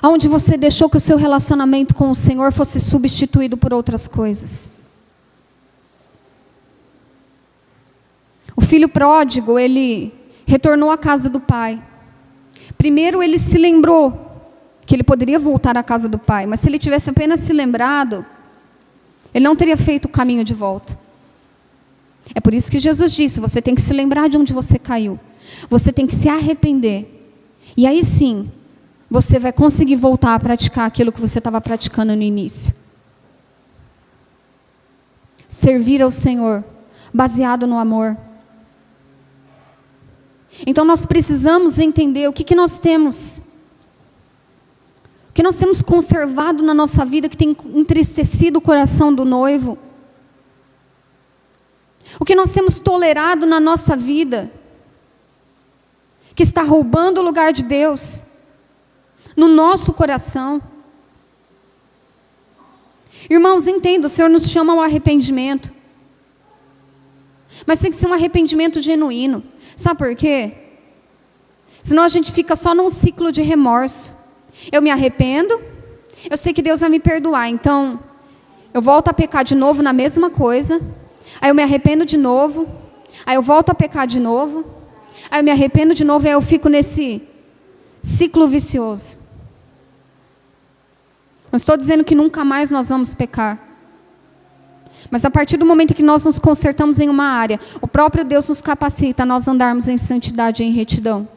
aonde você deixou que o seu relacionamento com o Senhor fosse substituído por outras coisas. O filho pródigo, ele retornou à casa do pai. Primeiro ele se lembrou que ele poderia voltar à casa do pai, mas se ele tivesse apenas se lembrado, ele não teria feito o caminho de volta. É por isso que Jesus disse, você tem que se lembrar de onde você caiu. Você tem que se arrepender. E aí sim, você vai conseguir voltar a praticar aquilo que você estava praticando no início. Servir ao Senhor, baseado no amor. Então nós precisamos entender o que nós temos. O que nós temos conservado na nossa vida que tem entristecido o coração do noivo. O que nós temos tolerado na nossa vida que está roubando o lugar de Deus no nosso coração. Irmãos, entenda, o Senhor nos chama ao arrependimento. Mas tem que ser um arrependimento genuíno. Sabe por quê? Senão a gente fica só num ciclo de remorso. Eu me arrependo, eu sei que Deus vai me perdoar, então eu volto a pecar de novo na mesma coisa, aí eu me arrependo de novo, aí eu volto a pecar de novo, aí eu me arrependo de novo e aí eu fico nesse ciclo vicioso. Não estou dizendo que nunca mais nós vamos pecar. Mas a partir do momento que nós nos consertamos em uma área, o próprio Deus nos capacita a nós andarmos em santidade e em retidão.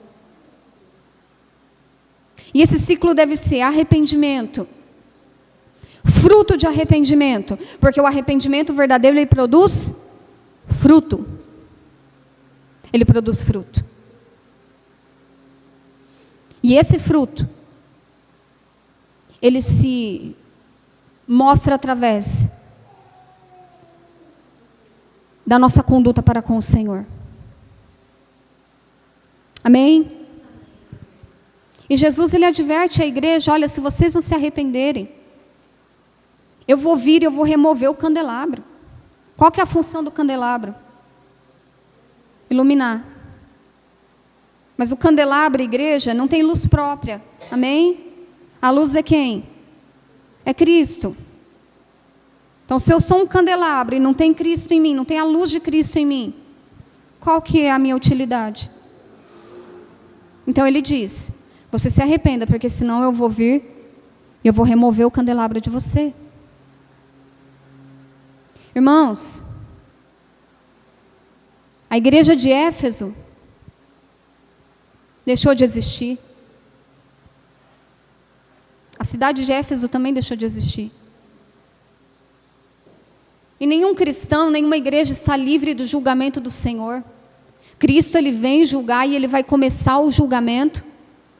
E esse ciclo deve ser arrependimento, fruto de arrependimento, porque o arrependimento verdadeiro, ele produz fruto. Ele produz fruto. E esse fruto, ele se mostra através da nossa conduta para com o Senhor. Amém? E Jesus, ele adverte a igreja, olha, se vocês não se arrependerem, eu vou vir e eu vou remover o candelabro. Qual que é a função do candelabro? Iluminar. Mas o candelabro, igreja, não tem luz própria. Amém? A luz é quem? É Cristo. Então, se eu sou um candelabro e não tem Cristo em mim, não tem a luz de Cristo em mim, qual que é a minha utilidade? Então ele diz, você se arrependa, porque senão eu vou vir e eu vou remover o candelabro de você. Irmãos, a igreja de Éfeso deixou de existir. A cidade de Éfeso também deixou de existir. E nenhum cristão, nenhuma igreja está livre do julgamento do Senhor. Cristo, Ele vem julgar e Ele vai começar o julgamento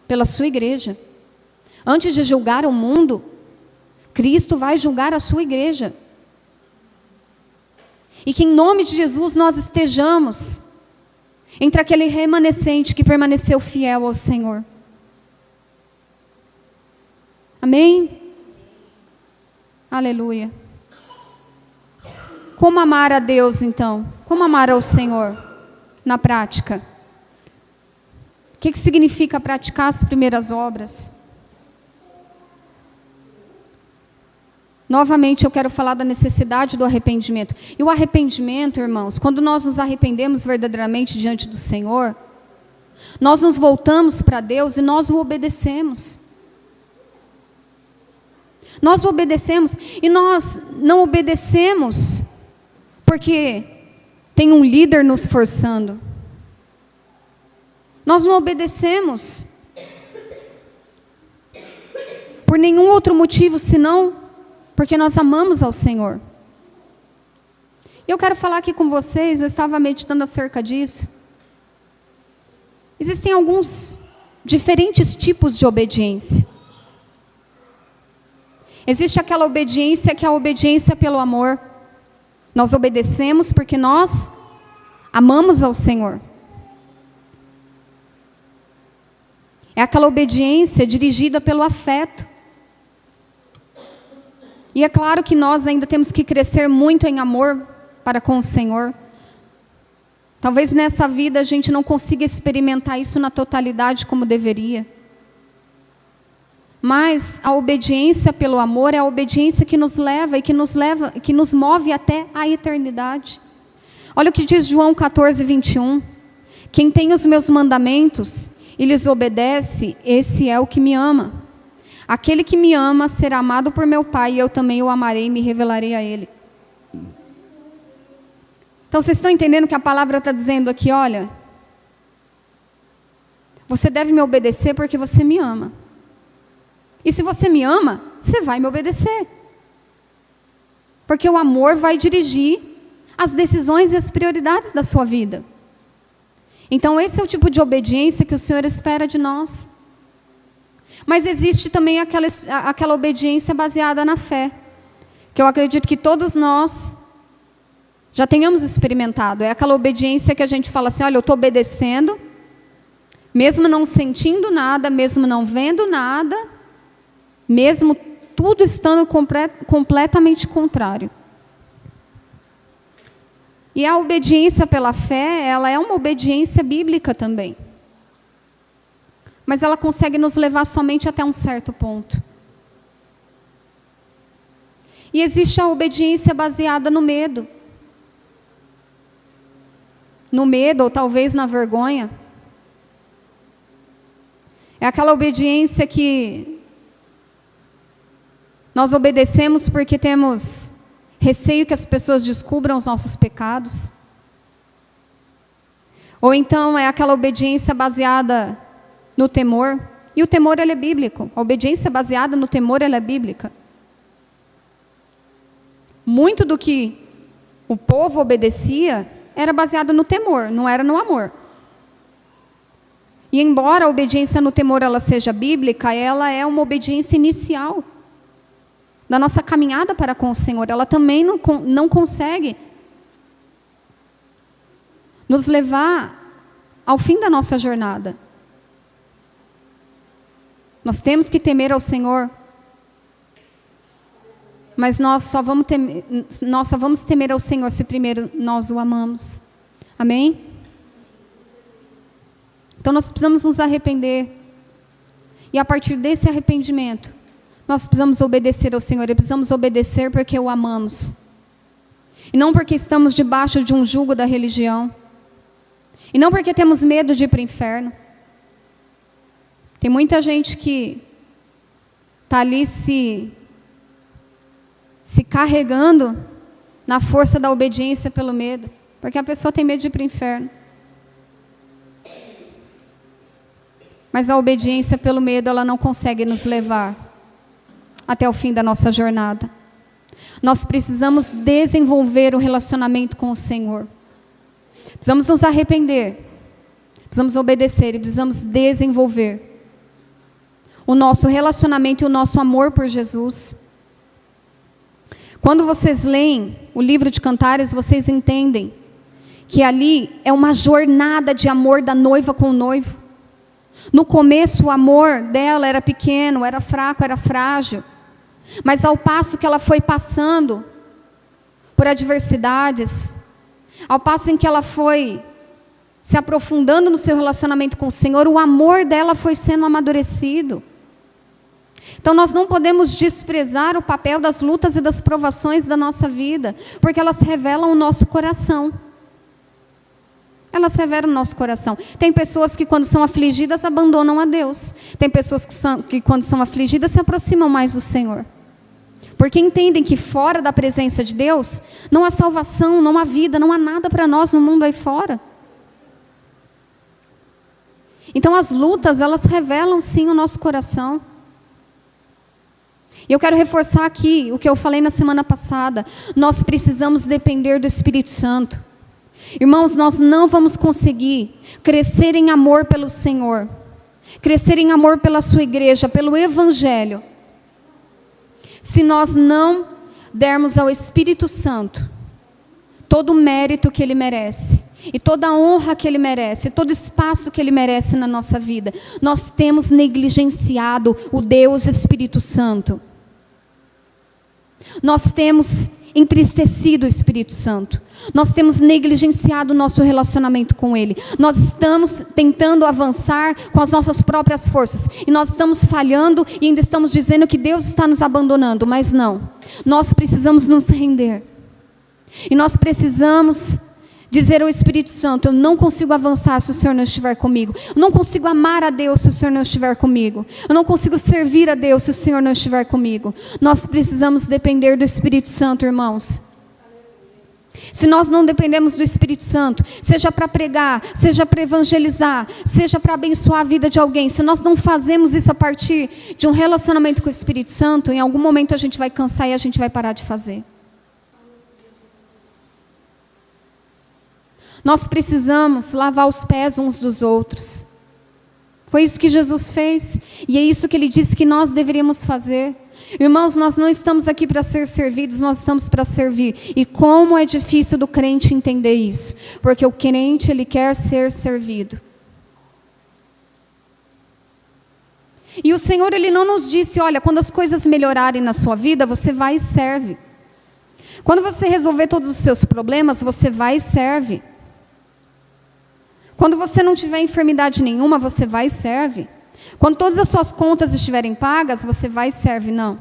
pela sua igreja. Antes de julgar o mundo, Cristo vai julgar a sua igreja. E que em nome de Jesus nós estejamos entre aquele remanescente que permaneceu fiel ao Senhor. Amém? Aleluia. Como amar a Deus, então? Como amar ao Senhor na prática? O que significa praticar as primeiras obras? Novamente, eu quero falar da necessidade do arrependimento. E o arrependimento, irmãos, quando nós nos arrependemos verdadeiramente diante do Senhor, nós nos voltamos para Deus e nós o obedecemos. Nós o obedecemos e nós não obedecemos porque tem um líder nos forçando. Nós não obedecemos por nenhum outro motivo senão porque nós amamos ao Senhor. E eu quero falar aqui com vocês, eu estava meditando acerca disso. Existem alguns diferentes tipos de obediência. Existe aquela obediência que é a obediência pelo amor. Nós obedecemos porque nós amamos ao Senhor. É aquela obediência dirigida pelo afeto. E é claro que nós ainda temos que crescer muito em amor para com o Senhor. Talvez nessa vida a gente não consiga experimentar isso na totalidade como deveria. Mas a obediência pelo amor é a obediência que nos leva e que nos move até a eternidade. Olha o que diz João 14, 21. Quem tem os meus mandamentos e lhes obedece, esse é o que me ama. Aquele que me ama será amado por meu Pai, e eu também o amarei e me revelarei a ele. Então vocês estão entendendo que a palavra está dizendo aqui, olha, você deve me obedecer porque você me ama. E se você me ama, você vai me obedecer. Porque o amor vai dirigir as decisões e as prioridades da sua vida. Então esse é o tipo de obediência que o Senhor espera de nós. Mas existe também aquela obediência baseada na fé, que eu acredito que todos nós já tenhamos experimentado. É aquela obediência que a gente fala assim, olha, eu estou obedecendo, mesmo não sentindo nada, mesmo não vendo nada, mesmo tudo estando completamente contrário. E a obediência pela fé, ela é uma obediência bíblica também. Mas ela consegue nos levar somente até um certo ponto. E existe a obediência baseada no medo. No medo, ou talvez na vergonha. É aquela obediência que nós obedecemos porque temos receio que as pessoas descubram os nossos pecados. Ou então é aquela obediência baseada no temor. E o temor, ele é bíblico. A obediência baseada no temor, ela é bíblica. Muito do que o povo obedecia era baseado no temor, não era no amor. E embora a obediência no temor ela seja bíblica, ela é uma obediência inicial da nossa caminhada para com o Senhor. Ela também não consegue nos levar ao fim da nossa jornada. Nós temos que temer ao Senhor, mas nós só vamos temer ao Senhor se primeiro nós o amamos. Amém? Então nós precisamos nos arrepender. E a partir desse arrependimento, nós precisamos obedecer ao Senhor. E precisamos obedecer porque o amamos. E não porque estamos debaixo de um jugo da religião. E não porque temos medo de ir para o inferno. Tem muita gente que está ali se carregando na força da obediência pelo medo. Porque a pessoa tem medo de ir para o inferno. Mas a obediência pelo medo, ela não consegue nos levar até o fim da nossa jornada. Nós precisamos desenvolver o relacionamento com o Senhor. Precisamos nos arrepender. Precisamos obedecer e precisamos desenvolver o nosso relacionamento e o nosso amor por Jesus. Quando vocês leem o livro de Cantares, vocês entendem que ali é uma jornada de amor da noiva com o noivo. No começo, o amor dela era pequeno, era fraco, era frágil. Mas ao passo que ela foi passando por adversidades, ao passo em que ela foi se aprofundando no seu relacionamento com o Senhor, o amor dela foi sendo amadurecido. Então nós não podemos desprezar o papel das lutas e das provações da nossa vida, porque elas revelam o nosso coração. Elas revelam o nosso coração. Tem pessoas que quando são afligidas abandonam a Deus. Tem pessoas que quando são afligidas se aproximam mais do Senhor. Porque entendem que fora da presença de Deus, não há salvação, não há vida, não há nada para nós no mundo aí fora. Então as lutas, elas revelam sim o nosso coração. E eu quero reforçar aqui o que eu falei na semana passada. Nós precisamos depender do Espírito Santo. Irmãos, nós não vamos conseguir crescer em amor pelo Senhor, crescer em amor pela sua igreja, pelo Evangelho, se nós não dermos ao Espírito Santo todo o mérito que Ele merece, e toda a honra que Ele merece, todo o espaço que Ele merece na nossa vida. Nós temos negligenciado o Deus Espírito Santo. Nós temos entristecido o Espírito Santo. Nós temos negligenciado o nosso relacionamento com Ele. Nós estamos tentando avançar com as nossas próprias forças. E nós estamos falhando e ainda estamos dizendo que Deus está nos abandonando. Mas não. Nós precisamos nos render. E nós precisamos dizer ao Espírito Santo: eu não consigo avançar se o Senhor não estiver comigo. Eu não consigo amar a Deus se o Senhor não estiver comigo. Eu não consigo servir a Deus se o Senhor não estiver comigo. Nós precisamos depender do Espírito Santo, irmãos. Se nós não dependemos do Espírito Santo, seja para pregar, seja para evangelizar, seja para abençoar a vida de alguém, se nós não fazemos isso a partir de um relacionamento com o Espírito Santo, em algum momento a gente vai cansar e a gente vai parar de fazer. Nós precisamos lavar os pés uns dos outros. Foi isso que Jesus fez, e é isso que Ele disse que nós deveríamos fazer. Irmãos, nós não estamos aqui para ser servidos, nós estamos para servir. E como é difícil do crente entender isso, porque o crente, ele quer ser servido. E o Senhor, Ele não nos disse: olha, quando as coisas melhorarem na sua vida, você vai e serve. Quando você resolver todos os seus problemas, você vai e serve. Quando você não tiver enfermidade nenhuma, você vai e serve. Quando todas as suas contas estiverem pagas, você vai e serve. Não.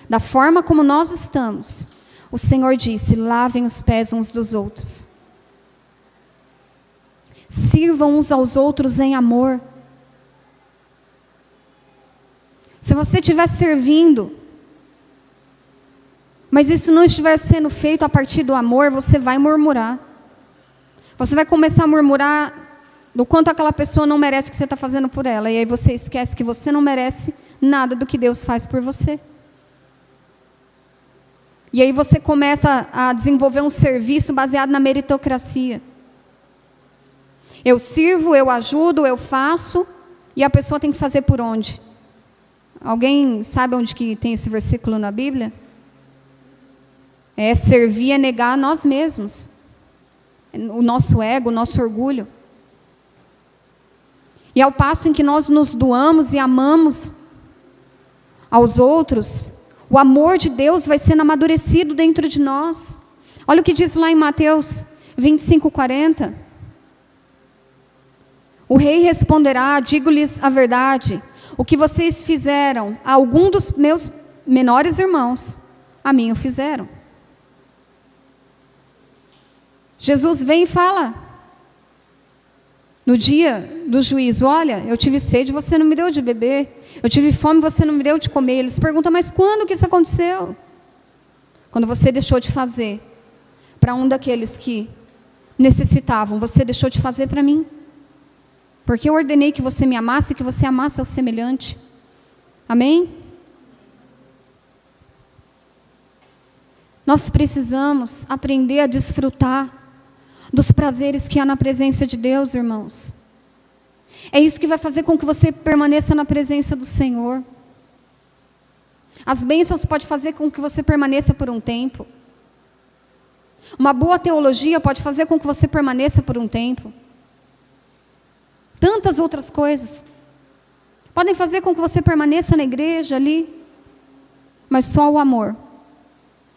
Da forma como nós estamos, o Senhor disse: lavem os pés uns dos outros. Sirvam uns aos outros em amor. Se você estiver servindo, mas isso não estiver sendo feito a partir do amor, você vai murmurar. Você vai começar a murmurar do quanto aquela pessoa não merece o que você está fazendo por ela. E aí você esquece que você não merece nada do que Deus faz por você. E aí você começa a desenvolver um serviço baseado na meritocracia. Eu sirvo, eu ajudo, eu faço, e a pessoa tem que fazer por onde? Alguém sabe onde que tem esse versículo na Bíblia? Servir é negar a nós mesmos. O nosso ego, o nosso orgulho. E ao passo em que nós nos doamos e amamos aos outros, o amor de Deus vai sendo amadurecido dentro de nós. Olha o que diz lá em Mateus 25:40. O rei responderá: digo-lhes a verdade, o que vocês fizeram a algum dos meus menores irmãos, a mim o fizeram. Jesus vem e fala, no dia do juízo: olha, eu tive sede, você não me deu de beber. Eu tive fome, você não me deu de comer. Eles perguntam: mas quando que isso aconteceu? Quando você deixou de fazer para um daqueles que necessitavam, você deixou de fazer para mim. Porque eu ordenei que você me amasse e que você amasse ao semelhante. Amém? Nós precisamos aprender a desfrutar dos prazeres que há na presença de Deus, irmãos. É isso que vai fazer com que você permaneça na presença do Senhor. As bênçãos podem fazer com que você permaneça por um tempo. Uma boa teologia pode fazer com que você permaneça por um tempo. Tantas outras coisas podem fazer com que você permaneça na igreja ali. Mas só o amor.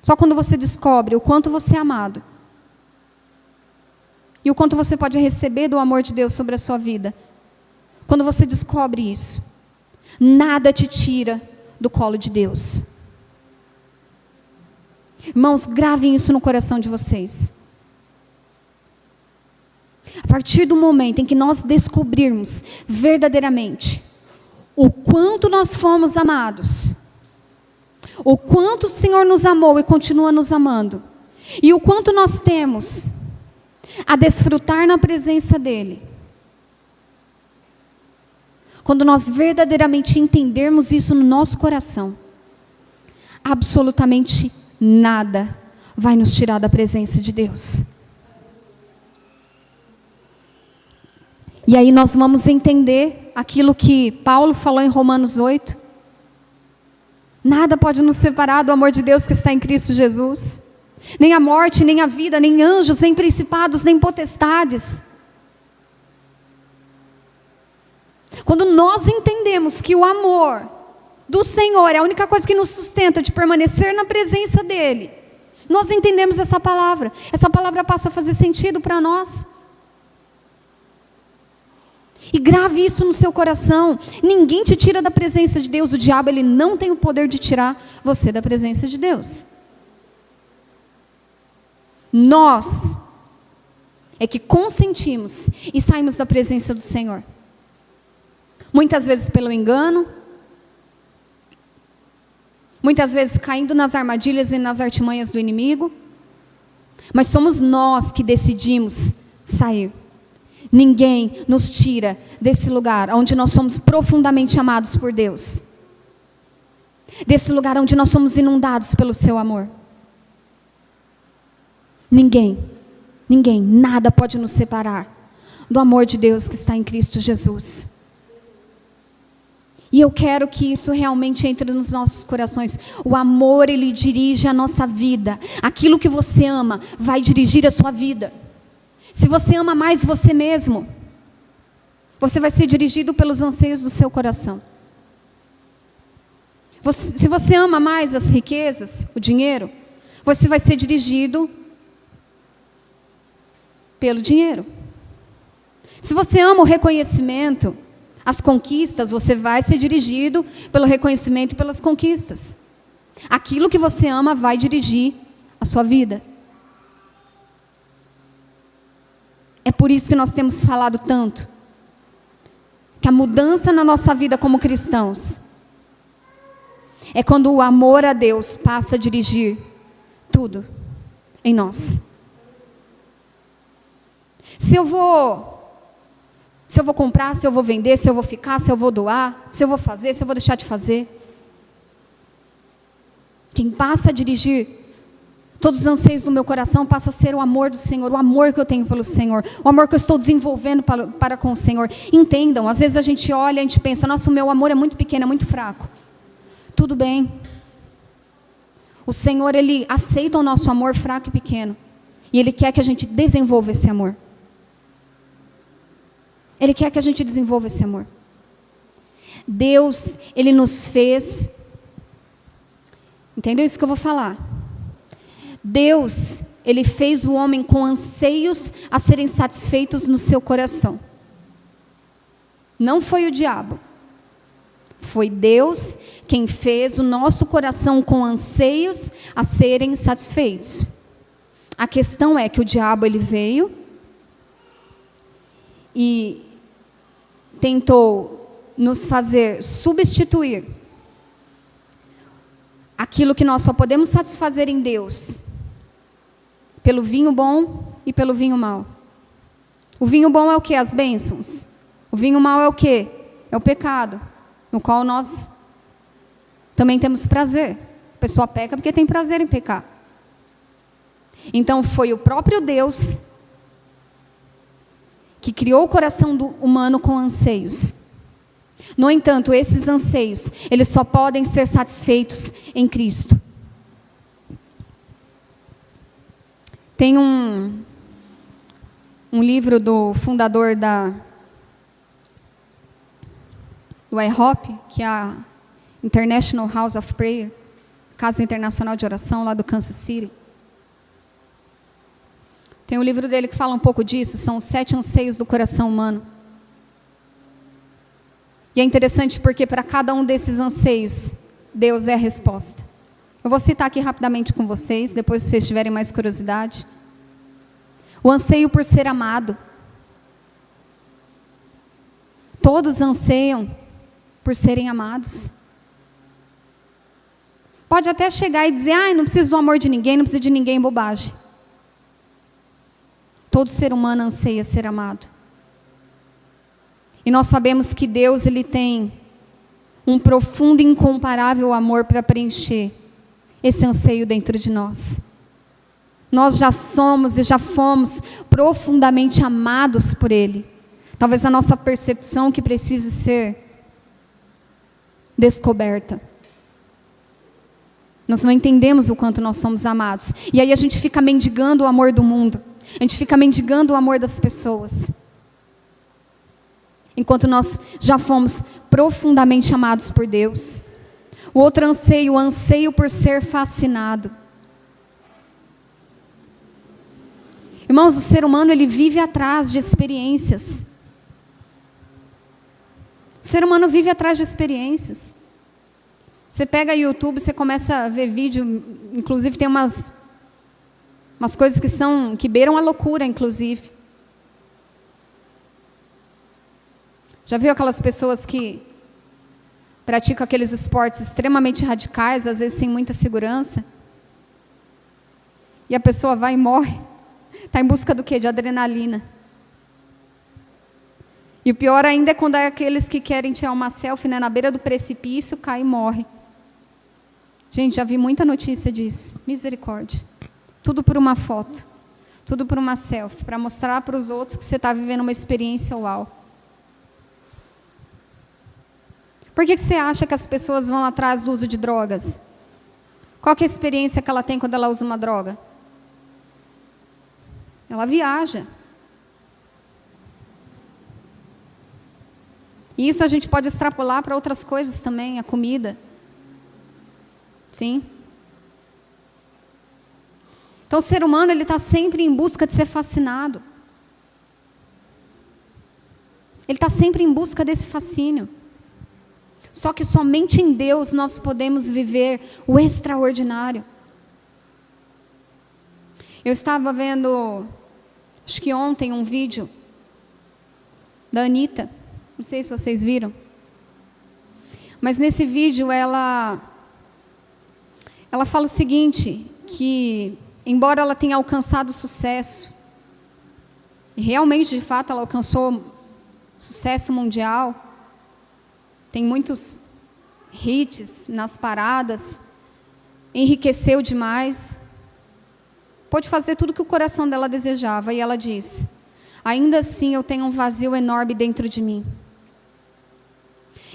Só quando você descobre o quanto você é amado. E o quanto você pode receber do amor de Deus sobre a sua vida. Quando você descobre isso, nada te tira do colo de Deus. Irmãos, gravem isso no coração de vocês. A partir do momento em que nós descobrirmos verdadeiramente o quanto nós fomos amados, o quanto o Senhor nos amou e continua nos amando, e o quanto nós temos a desfrutar na presença dEle, quando nós verdadeiramente entendermos isso no nosso coração, absolutamente nada vai nos tirar da presença de Deus. E aí nós vamos entender aquilo que Paulo falou em Romanos 8. Nada pode nos separar do amor de Deus que está em Cristo Jesus. Nem a morte, nem a vida, nem anjos, nem principados, nem potestades. Quando nós entendemos que o amor do Senhor é a única coisa que nos sustenta de permanecer na presença dEle, nós entendemos essa palavra passa a fazer sentido para nós. E grave isso no seu coração, ninguém te tira da presença de Deus, o diabo ele não tem o poder de tirar você da presença de Deus. Nós é que consentimos e saímos da presença do Senhor. Muitas vezes pelo engano, muitas vezes caindo nas armadilhas e nas artimanhas do inimigo, mas somos nós que decidimos sair. Ninguém nos tira desse lugar onde nós somos profundamente amados por Deus, desse lugar onde nós somos inundados pelo seu amor. Ninguém, nada pode nos separar do amor de Deus que está em Cristo Jesus. E eu quero que isso realmente entre nos nossos corações. O amor, ele dirige a nossa vida. Aquilo que você ama vai dirigir a sua vida. Se você ama mais você mesmo, você vai ser dirigido pelos anseios do seu coração. Se você ama mais as riquezas, o dinheiro, você vai ser dirigido pelo dinheiro. Se você ama o reconhecimento, as conquistas, você vai ser dirigido pelo reconhecimento e pelas conquistas. Aquilo que você ama vai dirigir a sua vida. É por isso que nós temos falado tanto, que a mudança na nossa vida como cristãos, é quando o amor a Deus passa a dirigir tudo em nós. Se eu vou comprar, se eu vou vender, se eu vou ficar, se eu vou doar, se eu vou fazer, se eu vou deixar de fazer. Quem passa a dirigir todos os anseios do meu coração passa a ser o amor do Senhor, o amor que eu tenho pelo Senhor, o amor que eu estou desenvolvendo para com o Senhor. Entendam, às vezes a gente olha e a gente pensa, nossa, o meu amor é muito pequeno, é muito fraco. Tudo bem. O Senhor, Ele aceita o nosso amor fraco e pequeno. E Ele quer que a gente desenvolva esse amor. Ele quer que a gente desenvolva esse amor. Deus, Ele nos fez. Entendeu isso que eu vou falar? Deus, Ele fez o homem com anseios a serem satisfeitos no seu coração. Não foi o diabo. Foi Deus quem fez o nosso coração com anseios a serem satisfeitos. A questão é que o diabo ele veio e tentou nos fazer substituir aquilo que nós só podemos satisfazer em Deus pelo vinho bom e pelo vinho mau. O vinho bom é o que? As bênçãos. O vinho mau é o quê? É o pecado, no qual nós também temos prazer. A pessoa peca porque tem prazer em pecar. Então foi o próprio Deus que criou o coração do humano com anseios. No entanto, esses anseios, eles só podem ser satisfeitos em Cristo. Tem um livro do fundador do IHOP, que é a International House of Prayer, Casa Internacional de Oração, lá do Kansas City. Tem um livro dele que fala um pouco disso, são os 7 anseios do coração humano. E é interessante porque para cada um desses anseios, Deus é a resposta. Eu vou citar aqui rapidamente com vocês, depois se vocês tiverem mais curiosidade. O anseio por ser amado. Todos anseiam por serem amados. Pode até chegar e dizer, não preciso do amor de ninguém, não preciso de ninguém, bobagem. Todo ser humano anseia ser amado. E nós sabemos que Deus, Ele tem um profundo e incomparável amor para preencher esse anseio dentro de nós. Nós já somos e já fomos profundamente amados por Ele. Talvez a nossa percepção que precise ser descoberta. Nós não entendemos o quanto nós somos amados. E aí a gente fica mendigando o amor do mundo. A gente fica mendigando o amor das pessoas. Enquanto nós já fomos profundamente amados por Deus. O outro anseio, o anseio por ser fascinado. Irmãos, o ser humano, ele vive atrás de experiências. O ser humano vive atrás de experiências. Você pega o YouTube, você começa a ver vídeo, inclusive tem umas coisas que beiram a loucura, inclusive. Já viu aquelas pessoas que praticam aqueles esportes extremamente radicais, às vezes sem muita segurança? E a pessoa vai e morre. Está em busca do quê? De adrenalina. E o pior ainda é quando é aqueles que querem tirar uma selfie, na beira do precipício, cai e morre. Gente, já vi muita notícia disso. Misericórdia. Tudo por uma foto. Tudo por uma selfie. Para mostrar para os outros que você está vivendo uma experiência uau. Por que você acha que as pessoas vão atrás do uso de drogas? Qual que é a experiência que ela tem quando ela usa uma droga? Ela viaja. E isso a gente pode extrapolar para outras coisas também, a comida. Sim. Então o ser humano, ele está sempre em busca de ser fascinado. Ele está sempre em busca desse fascínio. Só que somente em Deus nós podemos viver o extraordinário. Eu estava vendo, acho que ontem, um vídeo da Anitta. Não sei se vocês viram. Mas nesse vídeo ela fala o seguinte, que embora ela tenha alcançado sucesso, e realmente, de fato, ela alcançou sucesso mundial, tem muitos hits nas paradas, enriqueceu demais, pôde fazer tudo que o coração dela desejava, e ela diz, ainda assim eu tenho um vazio enorme dentro de mim.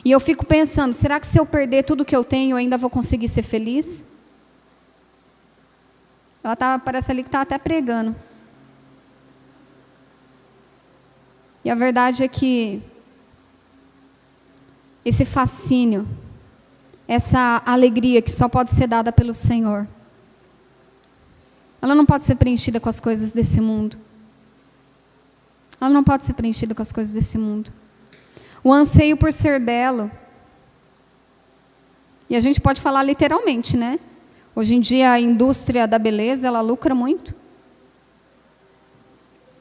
E eu fico pensando, será que se eu perder tudo que eu tenho, eu ainda vou conseguir ser feliz? Ela parece ali que está até pregando. E a verdade é que esse fascínio, essa alegria que só pode ser dada pelo Senhor, ela não pode ser preenchida com as coisas desse mundo. Ela não pode ser preenchida com as coisas desse mundo. O anseio por ser belo. E a gente pode falar literalmente, né? Hoje em dia a indústria da beleza, ela lucra muito.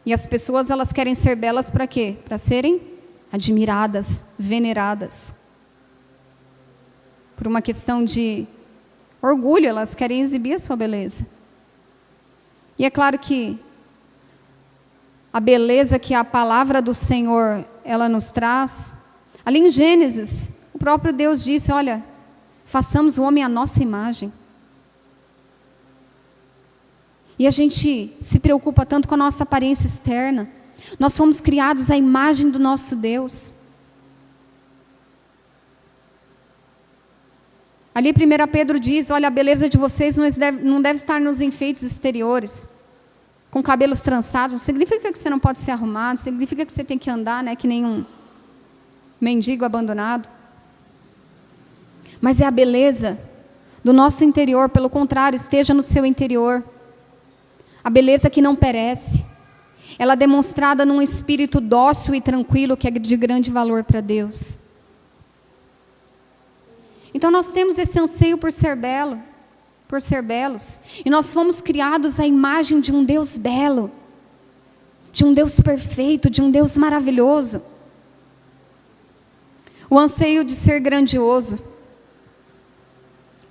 E as pessoas, elas querem ser belas para quê? Para serem admiradas, veneradas. Por uma questão de orgulho, elas querem exibir a sua beleza. E é claro que a beleza que a palavra do Senhor ela nos traz. Ali em Gênesis, o próprio Deus disse, olha, façamos o homem à nossa imagem. E a gente se preocupa tanto com a nossa aparência externa. Nós fomos criados à imagem do nosso Deus. Ali 1 Pedro diz, olha, a beleza de vocês não deve estar nos enfeites exteriores, com cabelos trançados. Não significa que você não pode se arrumar, não significa que você tem que andar, né, que nem um mendigo abandonado. Mas é a beleza do nosso interior, pelo contrário, esteja no seu interior. A beleza que não perece. Ela é demonstrada num espírito dócil e tranquilo, que é de grande valor para Deus. Então nós temos esse anseio por ser belo, por ser belos. E nós fomos criados à imagem de um Deus belo, de um Deus perfeito, de um Deus maravilhoso. O anseio de ser grandioso.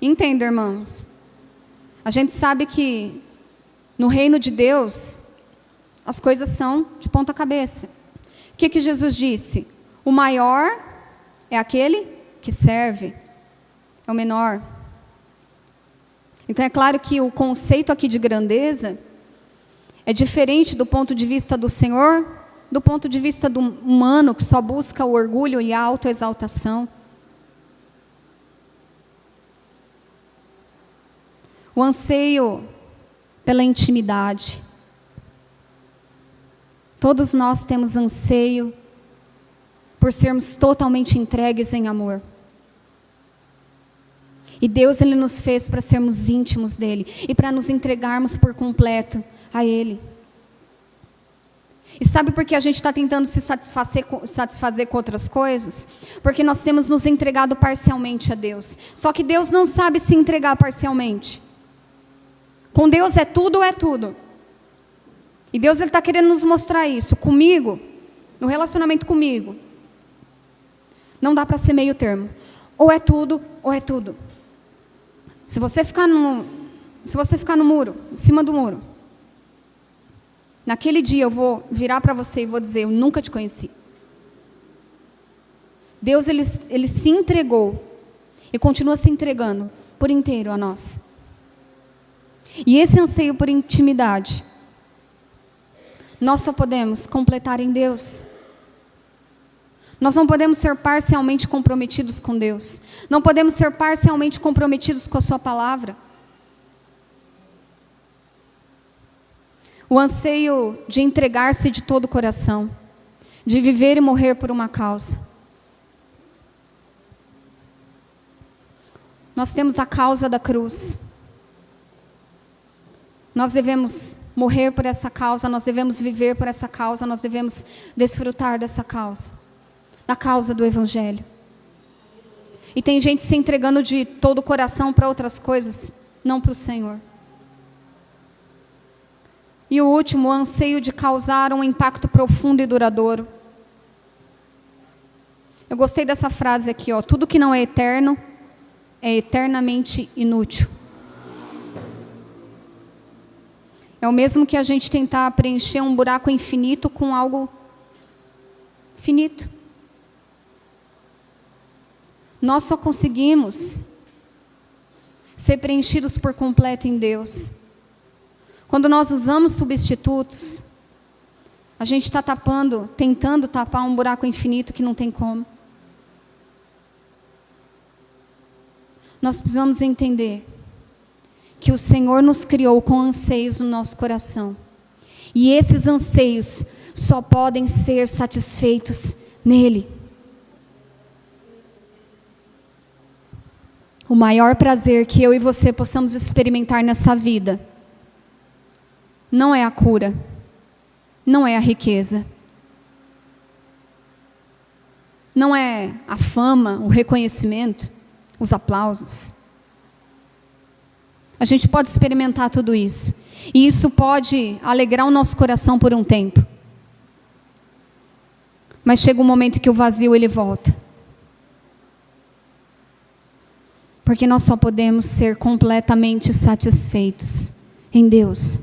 Entenda, irmãos. A gente sabe que no reino de Deus, as coisas são de ponta cabeça. O que Jesus disse? O maior é aquele que serve. É o menor. Então é claro que o conceito aqui de grandeza é diferente do ponto de vista do Senhor, do ponto de vista do humano, que só busca o orgulho e a autoexaltação. O anseio pela intimidade. Todos nós temos anseio por sermos totalmente entregues em amor. E Deus, Ele nos fez para sermos íntimos dEle e para nos entregarmos por completo a Ele. E sabe por que a gente está tentando se satisfazer com outras coisas? Porque nós temos nos entregado parcialmente a Deus. Só que Deus não sabe se entregar parcialmente. Com Deus é tudo ou é tudo. E Deus está querendo nos mostrar isso. Comigo, no relacionamento comigo, não dá para ser meio termo. Ou é tudo, ou é tudo. Se você ficar no muro, em cima do muro, naquele dia eu vou virar para você e vou dizer, eu nunca te conheci. Deus, ele se entregou e continua se entregando por inteiro a nós. E esse anseio por intimidade, nós só podemos completar em Deus. Nós não podemos ser parcialmente comprometidos com Deus. Não podemos ser parcialmente comprometidos com a sua palavra. O anseio de entregar-se de todo o coração, de viver e morrer por uma causa. Nós temos a causa da cruz. Nós devemos morrer por essa causa, nós devemos viver por essa causa, nós devemos desfrutar dessa causa. Da causa do Evangelho. E tem gente se entregando de todo o coração para outras coisas, não para o Senhor. E o último, o anseio de causar um impacto profundo e duradouro. Eu gostei dessa frase aqui, ó, tudo que não é eterno é eternamente inútil. É o mesmo que a gente tentar preencher um buraco infinito com algo finito. Nós só conseguimos ser preenchidos por completo em Deus. Quando nós usamos substitutos, a gente está tentando tapar um buraco infinito que não tem como. Nós precisamos entender que o Senhor nos criou com anseios no nosso coração. E esses anseios só podem ser satisfeitos nele. O maior prazer que eu e você possamos experimentar nessa vida não é a cura, não é a riqueza, não é a fama, o reconhecimento, os aplausos. A gente pode experimentar tudo isso, e isso pode alegrar o nosso coração por um tempo. Mas chega um momento que o vazio ele volta. Porque nós só podemos ser completamente satisfeitos em Deus.